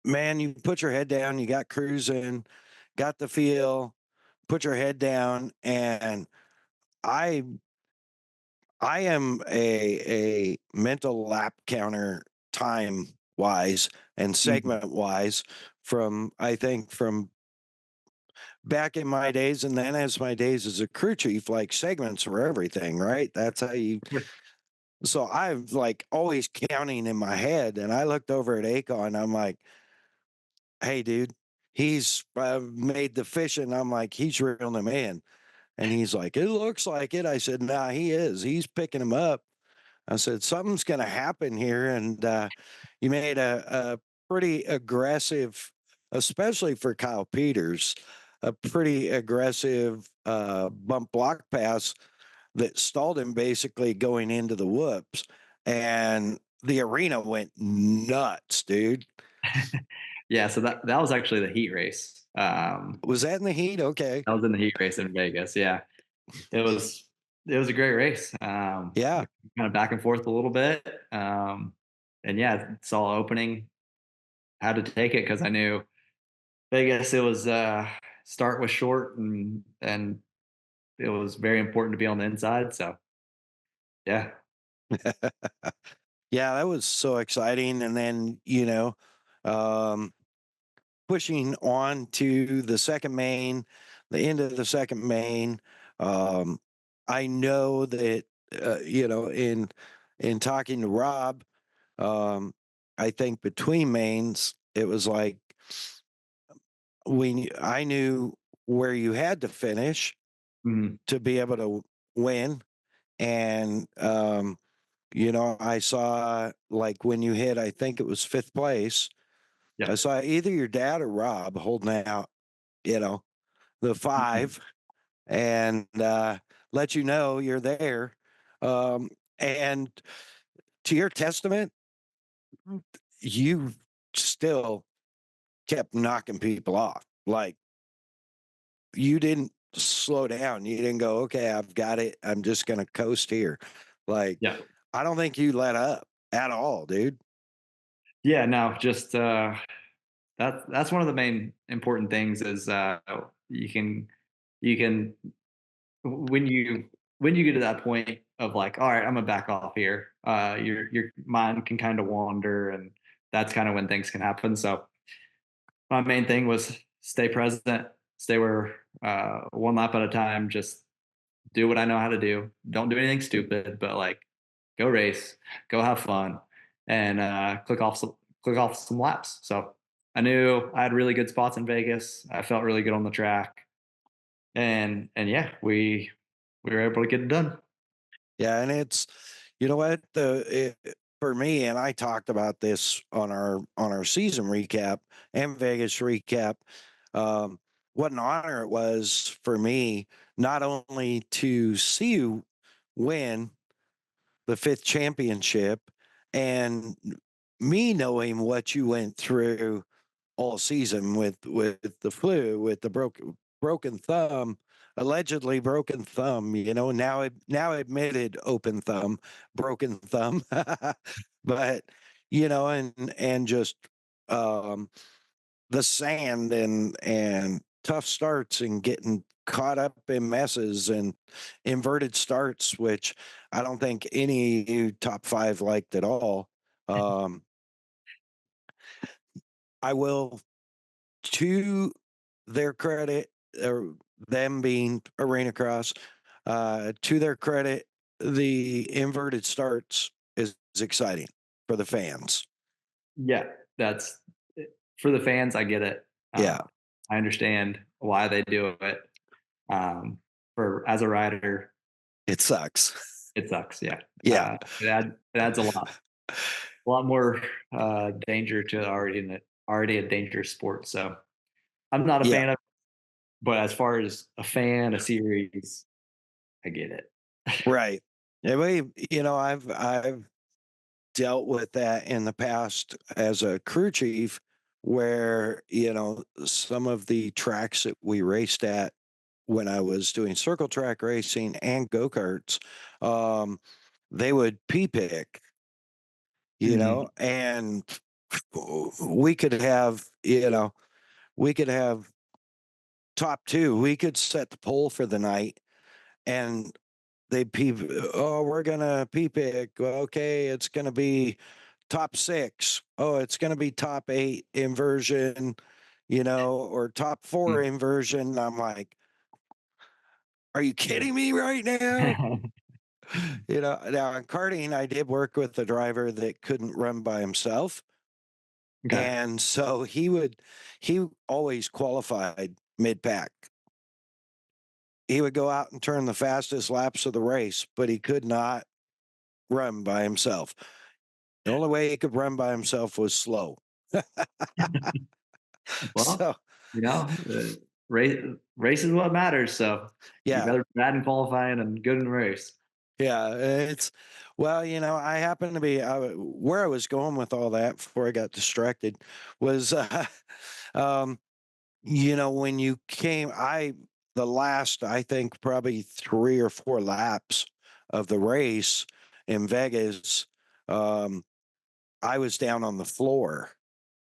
man, you put your head down, you got cruising, got the feel, put your head down, and I I am a mental lap counter time wise and Mhm. segment wise from, I think, from back in my days, and then as my days as a crew chief, like segments were everything, right? That's how you. So I'm like always counting in my head, and I looked over at Akon. I'm like, "Hey, dude, he's made the fish," and I'm like, "He's reeling him in," and he's like, "It looks like it." I said, "Nah, he is. He's picking him up." I said, something's going to happen here. And you made a pretty aggressive, especially for Kyle Peters, a pretty aggressive bump block pass that stalled him basically going into the whoops. And the arena went nuts, dude. Yeah, so that was actually the heat race. Was that in the heat? Okay. That was in the heat race in Vegas. Yeah, it was a great race. Yeah. Kind of back and forth a little bit. And yeah, saw opening, had to take it because I knew Vegas. It was start was short and it was very important to be on the inside. So yeah, Yeah, that was so exciting. And then, um, pushing on to the second main, the end of the second main. Um, I know that, in talking to Rob, um, I think between mains, it was like I knew where you had to finish Mhm. to be able to win. And, I saw like when you hit, I think it was fifth place. Yeah. I saw either your dad or Rob holding out, the Mhm. five and let you know you're there. And to your testament, you still kept knocking people off. Like you didn't slow down. You didn't go, okay, I've got it. I'm just going to coast here. Like, Yeah. I don't think you let up at all, dude. Yeah. No, just that's one of the main important things is you can you can when you get to that point of like, all right, I'm gonna back off here. Your mind can kind of wander, and that's kind of when things can happen. So my main thing was stay present, stay where one lap at a time, just do what I know how to do. Don't do anything stupid, but like go race, go have fun, and click off some laps. So I knew I had really good spots in Vegas. I felt really good on the track, and yeah, we were able to get it done. Yeah. And it's, you know what, for me, and I talked about this on our season recap and Vegas recap. Um, what an honor it was for me, not only to see you win the fifth championship and me knowing what you went through all season with the flu, with the broken thumb, allegedly broken thumb, now admitted open thumb, broken thumb. But and just um the sand and tough starts and getting caught up in messes and inverted starts, which I don't think any top five liked at all. Um, I will, to their credit, or them being Arenacross, to their credit, the inverted starts is exciting for the fans. Yeah, that's for the fans. I get it. Yeah, I understand why they do it. For as a rider, it sucks. it sucks. Yeah, Yeah, it adds a lot more danger to already a dangerous sport. So I'm not a yeah, fan of it, but as far as a fan, a series, I get it. right. Yeah, I've dealt with that in the past as a crew chief, where some of the tracks that we raced at when I was doing circle track racing and go-karts, um, they would pick, Mhm. and we could have, we could have top two. We could set the pole for the night, and they'd peep. Oh, we're gonna pick. Okay, it's gonna be top six. Oh, it's gonna be top eight inversion, or top four inversion. I'm like, are you kidding me right now? Now in karting, I did work with a driver that couldn't run by himself. Okay. And so he always qualified mid pack. He would go out and turn the fastest laps of the race, but he could not run by himself. The only way he could run by himself was slow. Well, So, you know, race is what matters. So you yeah. better be bad in qualifying and good in the race. Yeah, it's well, I happen to be where I was going with all that before I got distracted was, um, when you came, the last, I think, probably 3 or 4 laps of the race in Vegas, um, I was down on the floor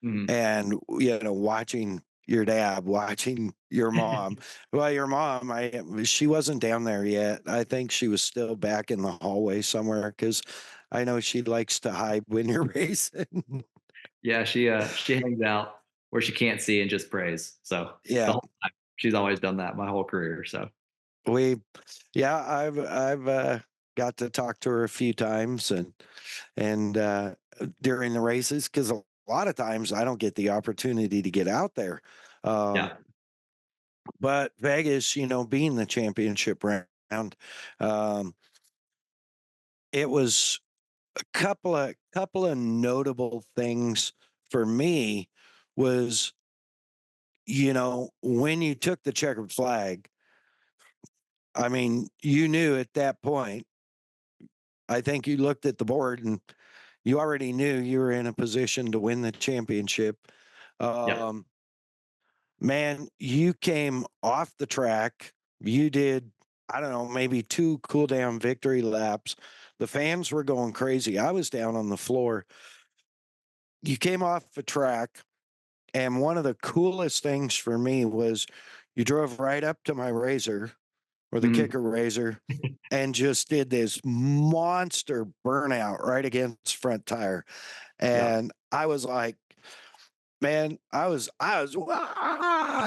Mhm. and watching your dad, watching your mom. Well, your mom, she wasn't down there yet. I think she was still back in the hallway somewhere because I know she likes to hide when you're racing. Yeah, she hangs out where she can't see and just prays. So the Yeah, whole time she's always done that my whole career. So we, yeah, I've got to talk to her a few times and during the races because a lot of times I don't get the opportunity to get out there. Um, yeah, But Vegas, being the championship round, um, it was a couple of notable things for me was, when you took the checkered flag, I mean, you knew at that point, I think you looked at the board and you already knew you were in a position to win the championship. yeah, Um, Man, you came off the track. You did, I don't know, maybe 2 cool down victory laps. The fans were going crazy. I was down on the floor. You came off the track, and one of the coolest things for me was you drove right up to my razor or the mhm, kicker razor and just did this monster burnout right against front tire. yeah, And I was like, man, I was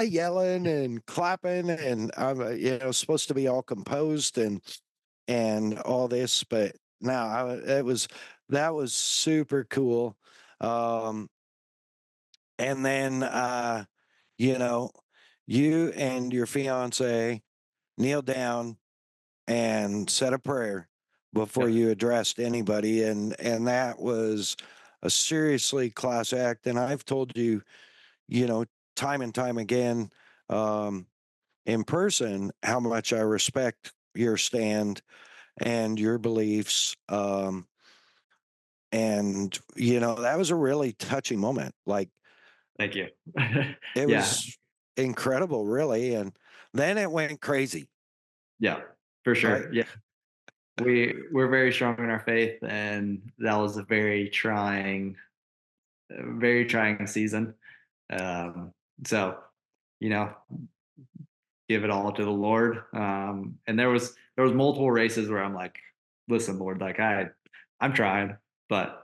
yelling and clapping, and I'm supposed to be all composed and all this, but no, it was that was super cool. Um, and then you know, you and your fiance kneel down and said a prayer before yep, you addressed anybody, and that was a seriously class act. And I've told you you know, time and time again um, in person how much I respect your stand and your beliefs. And, that was a really touching moment. Like, thank you. it Yeah, was incredible, really. And then it went crazy, yeah, for right? sure. Yeah, we're very strong in our faith, and that was a very trying season. Um, so you know, give it all to the Lord. And there was multiple races where I'm like, listen, Lord, like I'm trying, but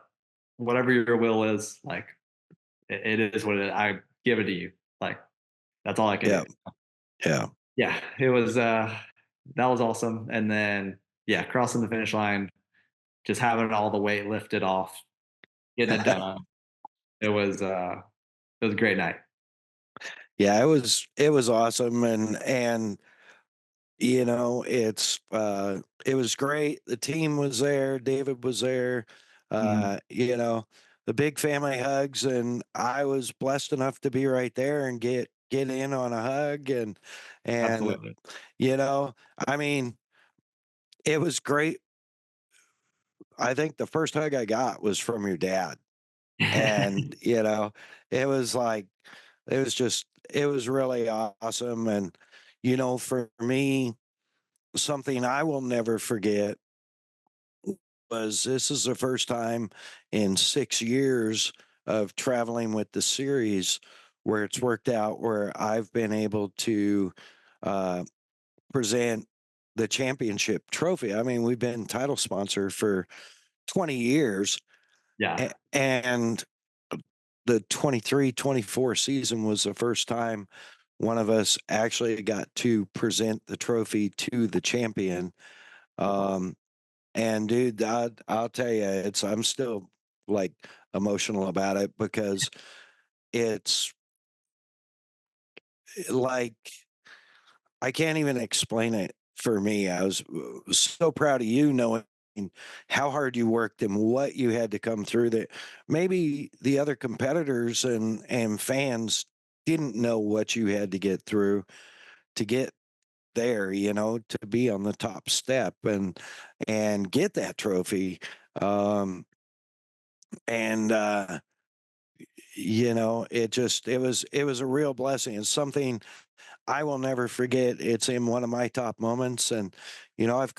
whatever your will is, like it is what it is. I give it to you. Like that's all I can Yeah. do. Yeah. Yeah, it was that was awesome. And then yeah, crossing the finish line, just having all the weight lifted off, getting it done. It was a great night. Yeah. It was awesome. And it was great. The team was there, David was there, Mhm. the big family hugs, and I was blessed enough to be right there and get in on a hug and Absolutely. you know, I mean, it was great. I think the first hug I got was from your dad. And, it was like it was really awesome. And, for me, something I will never forget was this is the first time in 6 years of traveling with the series where it's worked out where I've been able to uh, present the championship trophy. I mean, we've been title sponsor for 20 years, Yeah. and the 23-24 season was the first time one of us actually got to present the trophy to the champion. That's awesome. Um, And dude, I'll tell you, I'm still like emotional about it because it's like I can't even explain it for me. I was so proud of you knowing how hard you worked and what you had to come through that maybe the other competitors and fans didn't know what you had to get through to get there, to be on the top step and get that trophy. And it was a real blessing. It's something I will never forget. It's in one of my top moments. And, I've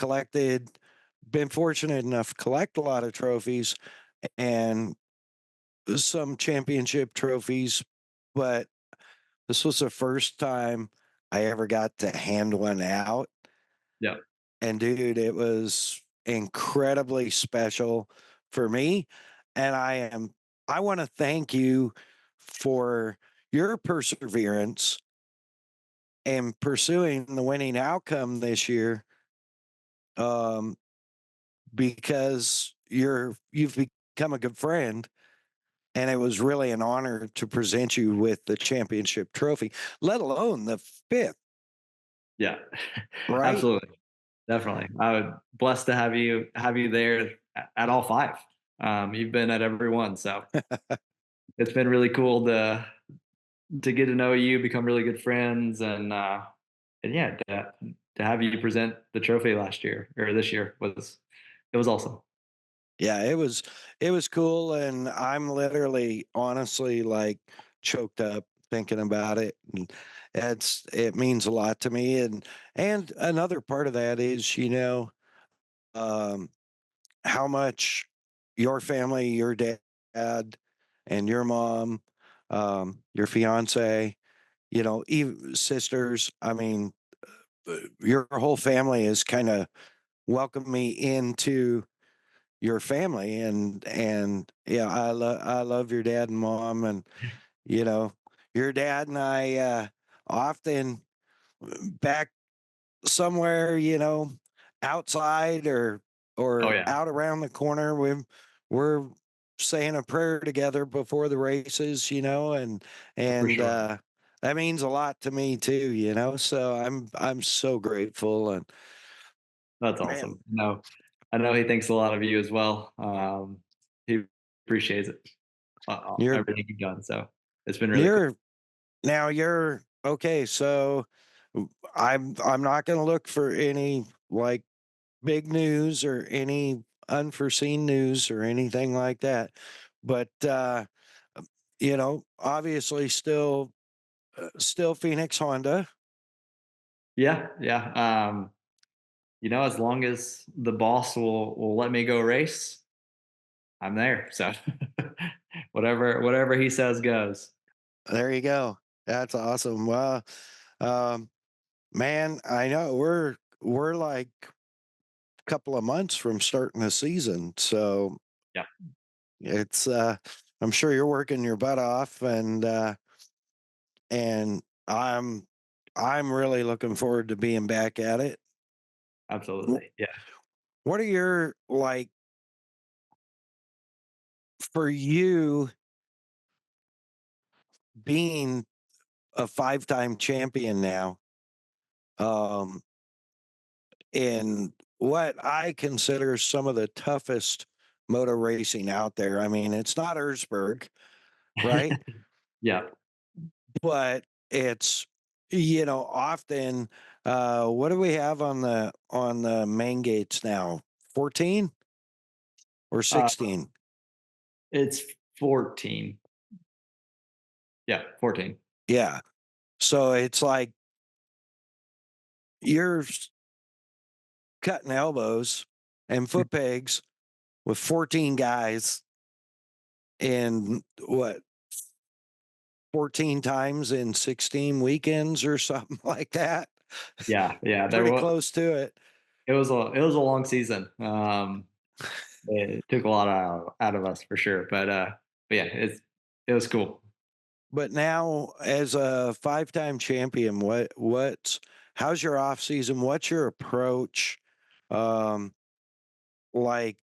been fortunate enough to collect a lot of trophies and some championship trophies, but this was the first time I ever got to hand one out. Yeah. And dude, it was incredibly special for me. And I want to thank you for your perseverance and pursuing the winning outcome this year. Because you've become a good friend, and it was really an honor to present you with the championship trophy, let alone the 5th. Yeah. Right? Absolutely. Definitely. I would blessed to have you there at all 5. You've been at every one, so it's been really cool to get to know you, become really good friends, and yeah, to have you present the trophy last year or this year was awesome. Yeah, it was cool, and I'm literally, honestly, like, choked up thinking about it, and it means a lot to me, and another part of that is, um, how much your family, your dad and your mom, your fiance, even sisters, I mean, your whole family has kinda welcomed me into your family, and yeah, I love your dad and mom, and you know your dad and I often back somewhere, outside Oh or yeah, out around the corner, we're saying a prayer together before the races, and for and sure. that means a lot to me too, so I'm so grateful. And That's man, awesome. No, I know he thinks a lot of you as well. He appreciates it, you're everything you've done. So it's been really cool. you're Now you're okay, so I'm not gonna look for any, like, big news or any unforeseen news or anything like that, but, obviously still Phoenix Honda. Yeah, yeah. As long as the boss will let me go race, I'm there. So whatever he says goes. There you go. That's awesome. Well, um, man, I know we're, like, a couple of months from starting the season, so Yeah, it's, I'm sure you're working your butt off, and I'm really looking forward to being back at it. Wh- absolutely. Yeah. What are your, like, for you being a 5-time champion now, um, in what I consider some of the toughest moto racing out there? I mean, it's not Erzberg, right? Yeah. But it's, often, what do we have on the main gates now? 14 or Uh, 16? it's 14. Yeah, 14. Yeah. So it's like you're cutting elbows and foot pegs with 14 guys in what, 14 times in 16 weekends or something like that. Yeah, yeah. There Pretty was close to it. it was a long season. It took a lot out of us for sure. But yeah, it was cool. But now, as a 5-time champion, how's your off season? What's your approach? Um, like,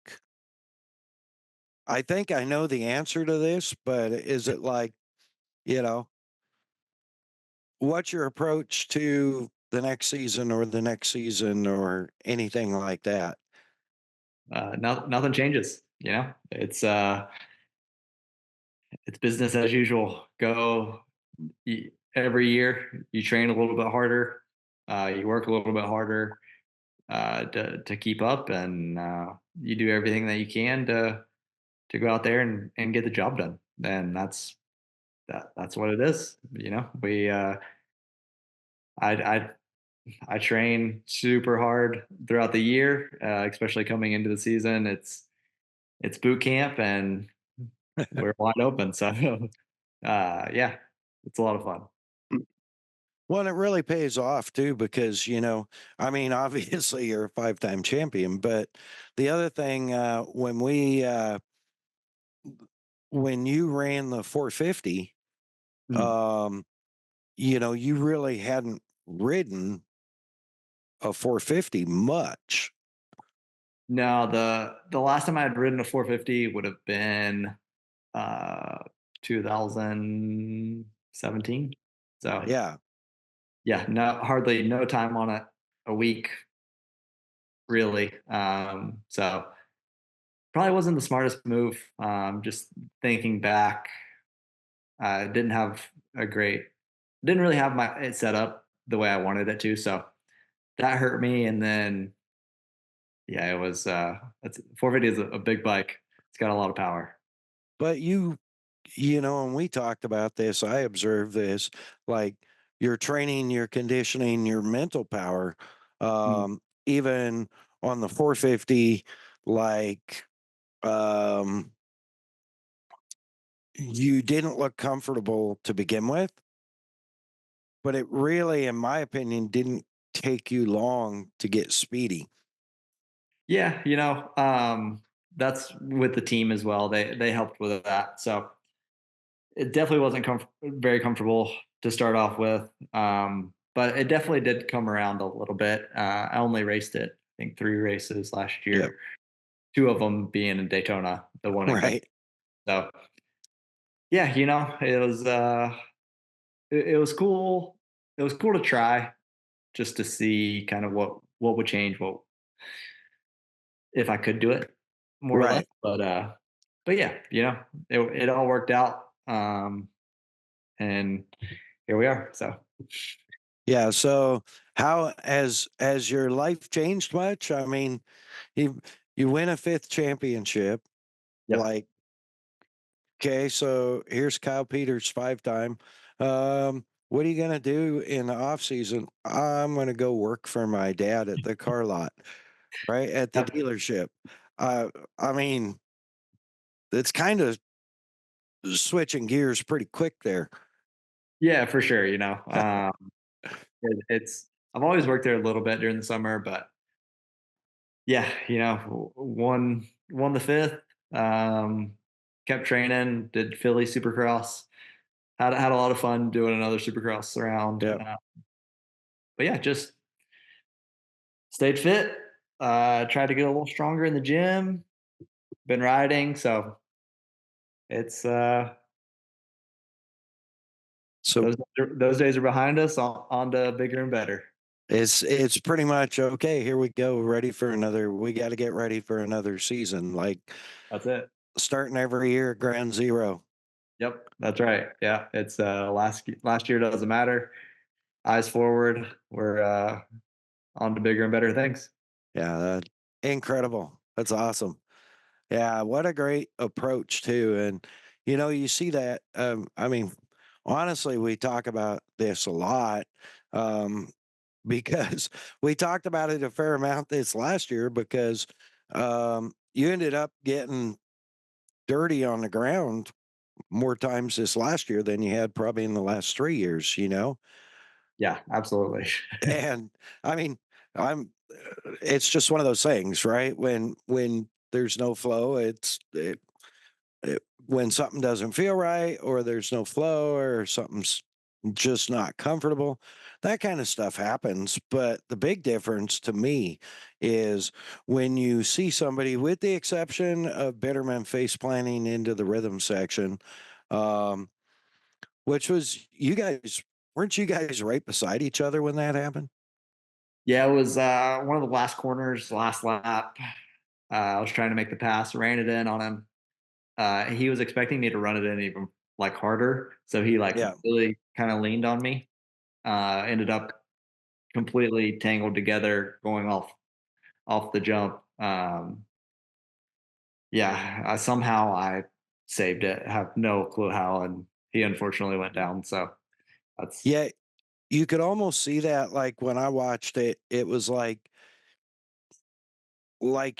I think I know the answer to this, but is it like, you know, what's your approach to the next season or the next season or anything like that? nothing changes. It's business as usual. Every year, you train a little bit harder, you work a little bit harder to keep up, and you do everything that you can to go out there and get the job done. And that's what it is. We I I train super hard throughout the year, especially coming into the season. It's boot camp, and we're wide open. So, yeah, it's a lot of fun. Well, and it really pays off too, because, I mean, obviously you're a 5-time champion, but the other thing, when you ran the 450, Mhm. um, you really hadn't ridden a 450 much. No, the last time I had ridden a 450 would have been 2017. So Yeah. yeah, no time on it, a week really. So probably wasn't the smartest move. Just thinking back, I didn't really have it set up the way I wanted it to. So that hurt me. And then, yeah, it was, that's 450 is a big bike. It's got a lot of power. But and we talked about this, I observed this, like your training, your conditioning, your mental power, Mm. even on the 450, like, um, you didn't look comfortable to begin with, but it really, in my opinion, didn't take you long to get speedy. Yeah, that's with the team as well. They helped with that. So it definitely wasn't very comfortable to start off with. But it definitely did come around a little bit. I only raced it, I think, 3 races last Yep. year. 2 of them being in Daytona, the one in Right. So yeah, it was cool. It was cool to try, just to see kind of what would change, what if I could do it more or less. Right. But yeah, it all worked out. And here we are. So Yeah. So how has your life changed much? I mean, you you win a fifth championship. yep. Like, okay, so here's Kyle Peters 5-time. What are you gonna do in the off season? I'm gonna go work for my dad at the car lot, right at the Yep. dealership. Uh, I mean, it's kind of switching gears pretty quick there. Yeah, for sure. It's I've always worked there a little bit during the summer, but yeah, won the fifth. Kept training, did Philly Supercross. Had a lot of fun doing another Supercross around. Yeah. But yeah, just stayed fit. Tried to get a little stronger in the gym. Been riding, so it's So those days are behind us. On to bigger and better. it's pretty much okay. Here we go. Ready for another. We got to get ready for another season. Like That's it. starting every year at ground zero. Yep, that's right. Yeah, it's last year doesn't matter. Eyes forward. We're on to bigger and better things. Yeah, incredible. That's awesome. Yeah, what a great approach too. And you see that. I mean, honestly, we talk about this a lot, um, because we talked about it a fair amount this last year because you ended up getting dirty on the ground more times this last year than you had probably in the last 3 years. Yeah, absolutely. And I mean, it's just one of those things, right? When there's no flow, when something doesn't feel right, or there's no flow, or something's just not comfortable, that kind of stuff happens. But the big difference to me is when you see somebody, with the exception of Bitterman face planting into the rhythm section, um, which was you guys, weren't you guys right beside each other when that happened? Yeah, it was one of the last corners, last lap. I was trying to make the pass, ran it in on him. He was expecting me to run it in even like harder, so he like Yeah. really kind of leaned on me. Ended up completely tangled together going off the jump. Yeah, somehow I saved it. Have no clue how, and he unfortunately went down. So that's Yeah. You could almost see that, like when I watched it, it was like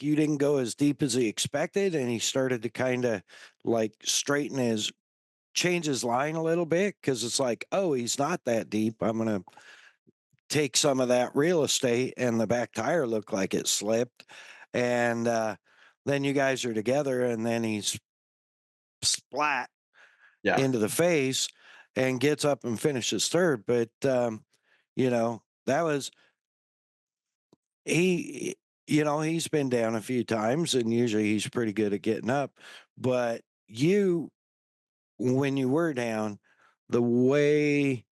you didn't go as deep as he expected, and he started to kind of like straighten his change his line a little bit, because it's like, oh, he's not that deep. I'm gonna take some of that real estate, and the back tire looked like it slipped. And then you guys are together, and then he's splat yeah, into the face and gets up and finishes third. But that was he. He's been down a few times, and usually he's pretty good at getting up. But when you were down, the way,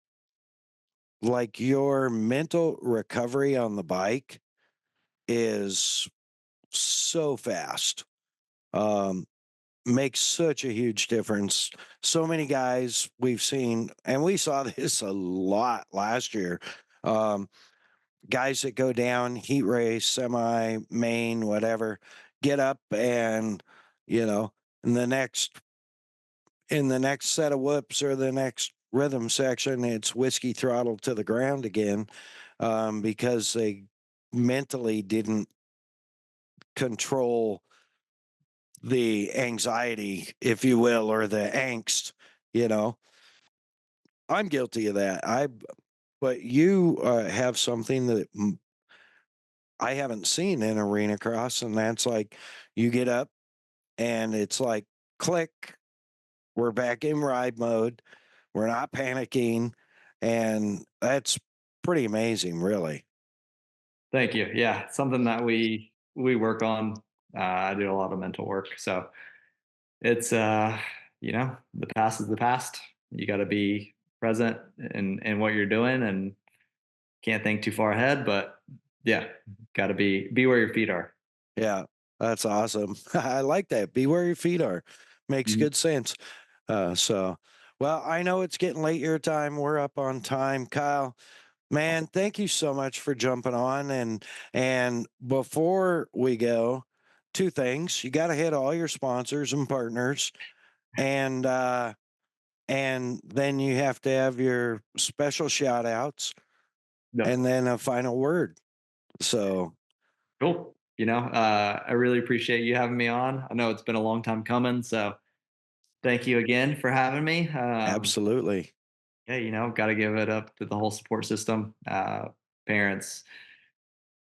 like, your mental recovery on the bike is so fast. Um, Makes such a huge difference. So many guys we've seen, and we saw this a lot last year. Um, Guys that go down, heat race, semi, main, whatever, get up, and you know, in the next set of whoops or the next rhythm section, it's whiskey throttle to the ground again, because they mentally didn't control the anxiety, if you will, or the angst. You know, I'm guilty of that. But you have something that I haven't seen in Arenacross, and that's like you get up and it's like click, we're back in ride mode. We're not panicking, and that's pretty amazing, really. thank you. Yeah, something that we work on. I do a lot of mental work, so it's the past is the past. You got to be present in what you're doing, and can't think too far ahead. But yeah, got to be where your feet are. Yeah, that's awesome. I like that. Be where your feet are. Makes Mhm. good sense. Well, I know it's getting late your time. We're up on time. Kyle, man, thank you so much for jumping on. And before we go, two things. You got to hit all your sponsors and partners, and then you have to have your special shout outs, No, and then a final word. So cool. I really appreciate you having me on. I know it's been a long time coming, so thank you again for having me. absolutely. Yeah, got to give it up to the whole support system, parents,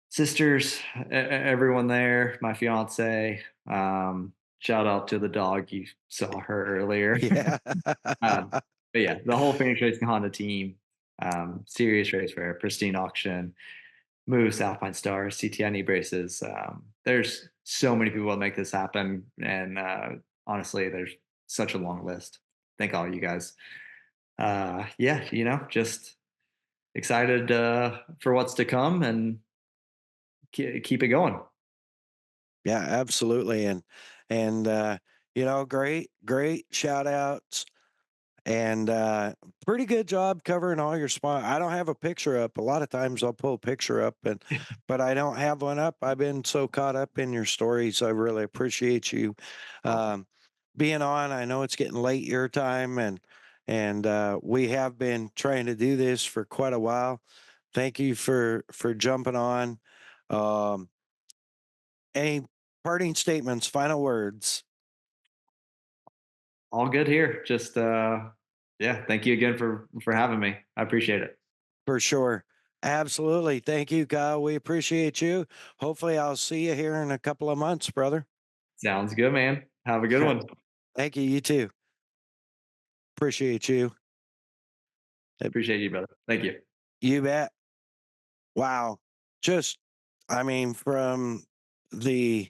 sisters, everyone there, my fiance. Shout out to the dog, you saw her earlier. Yeah. um, but yeah, the whole Phoenix Racing Honda team, Serious Race Fair, Pristine Auction, Moose, Alpine Stars, CTI knee braces. There's so many people that make this happen, and honestly, there's such a long list. Thank all you guys. Yeah, just excited for what's to come, and keep it going. Yeah, absolutely. And great shout outs, and pretty good job covering all your spot. I don't have a picture up. A lot of times I'll pull a picture up, but I don't have one up. I've been so caught up in your stories. I really appreciate you um, being on. I know it's getting late your time, and we have been trying to do this for quite a while. Thank you for jumping on. Um, any parting statements, final words? All good here. Just yeah, thank you again for having me. I appreciate it. For sure. Absolutely. Thank you, Kyle. We appreciate you. Hopefully, I'll see you here in a couple of months, brother. Sounds good, man. Have a good one. Thank you. You too. Appreciate you. Appreciate you, brother. Thank you. You bet. Wow. Just, I mean, from the,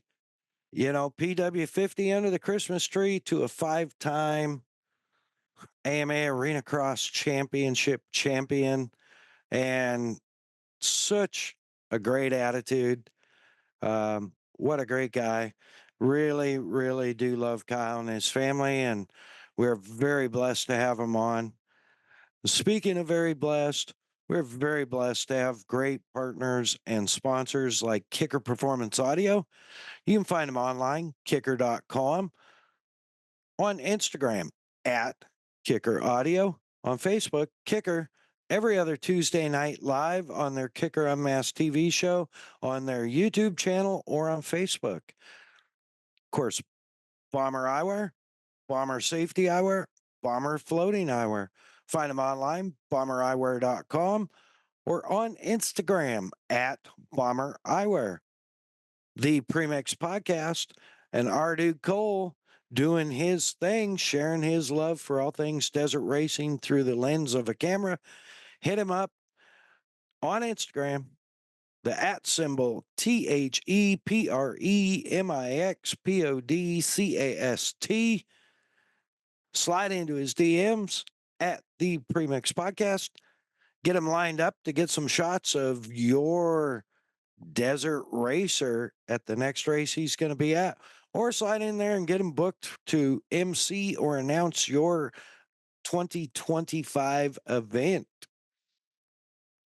PW50 under the Christmas tree to a 5-time AMA Arena Cross Championship champion, and such a great attitude. what a great guy. Really, really do love Kyle and his family, and we're very blessed to have him on. Speaking of very blessed, we're very blessed to have great partners and sponsors like Kicker Performance Audio. You can find them online, kicker.com, on Instagram at Kicker Audio, on Facebook, Kicker, every other Tuesday night live on their Kicker Unmasked TV show, on their YouTube channel, or on Facebook. Of course, Bomber Eyewear, Bomber Safety Eyewear, Bomber Floating Eyewear. Find them online, bombereyewear.com, or on Instagram at Bomber Eyewear. The Premix Podcast, and our dude Cole doing his thing, sharing his love for all things desert racing through the lens of a camera. Hit him up on Instagram, the at symbol ThePremixPodcast. Slide into his DMs at the Premix Podcast. Get him lined up to get some shots of your desert racer at the next race he's going to be at, or slide in there and get him booked to MC or announce your 2025 event.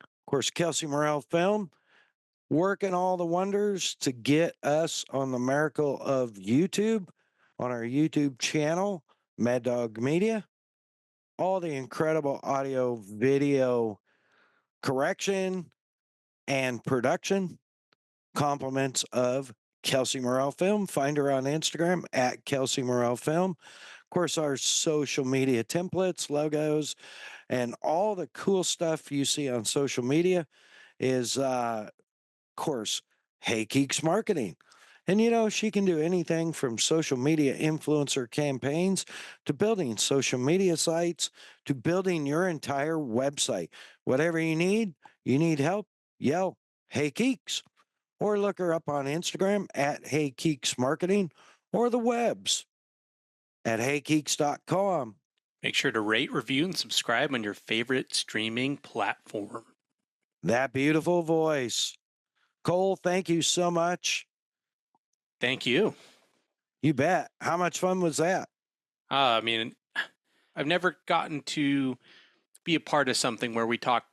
Of course, Kelsey Morrell Film working all the wonders to get us on the miracle of YouTube, on our YouTube channel, MAddOG Media. All the incredible audio, video correction and production, compliments of Kelsey Morrell Film. Find her on Instagram at Kelsey Morrell Film. Of course, our social media templates, logos, and all the cool stuff you see on social media is, of course, Hey Keeks Marketing. And you know, she can do anything from social media influencer campaigns to building social media sites to building your entire website. Whatever you need help, yell, Hey Keeks. Or look her up on Instagram at Hey Keeks Marketing, or the webs at heykeeks.com. Make sure to rate, review, and subscribe on your favorite streaming platform. That beautiful voice. Cole, thank you so much. Thank you. You bet. How much fun was that? I mean, I've never gotten to be a part of something where we talk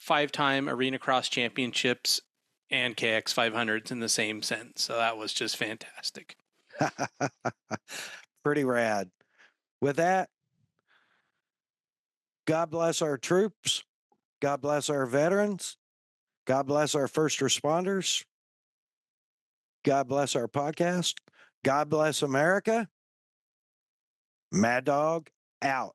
5-time Arenacross championships and KX 500s in the same sentence. So that was just fantastic. Pretty rad. With that, God bless our troops. God bless our veterans. God bless our first responders. God bless our podcast. God bless America. MAddOG out.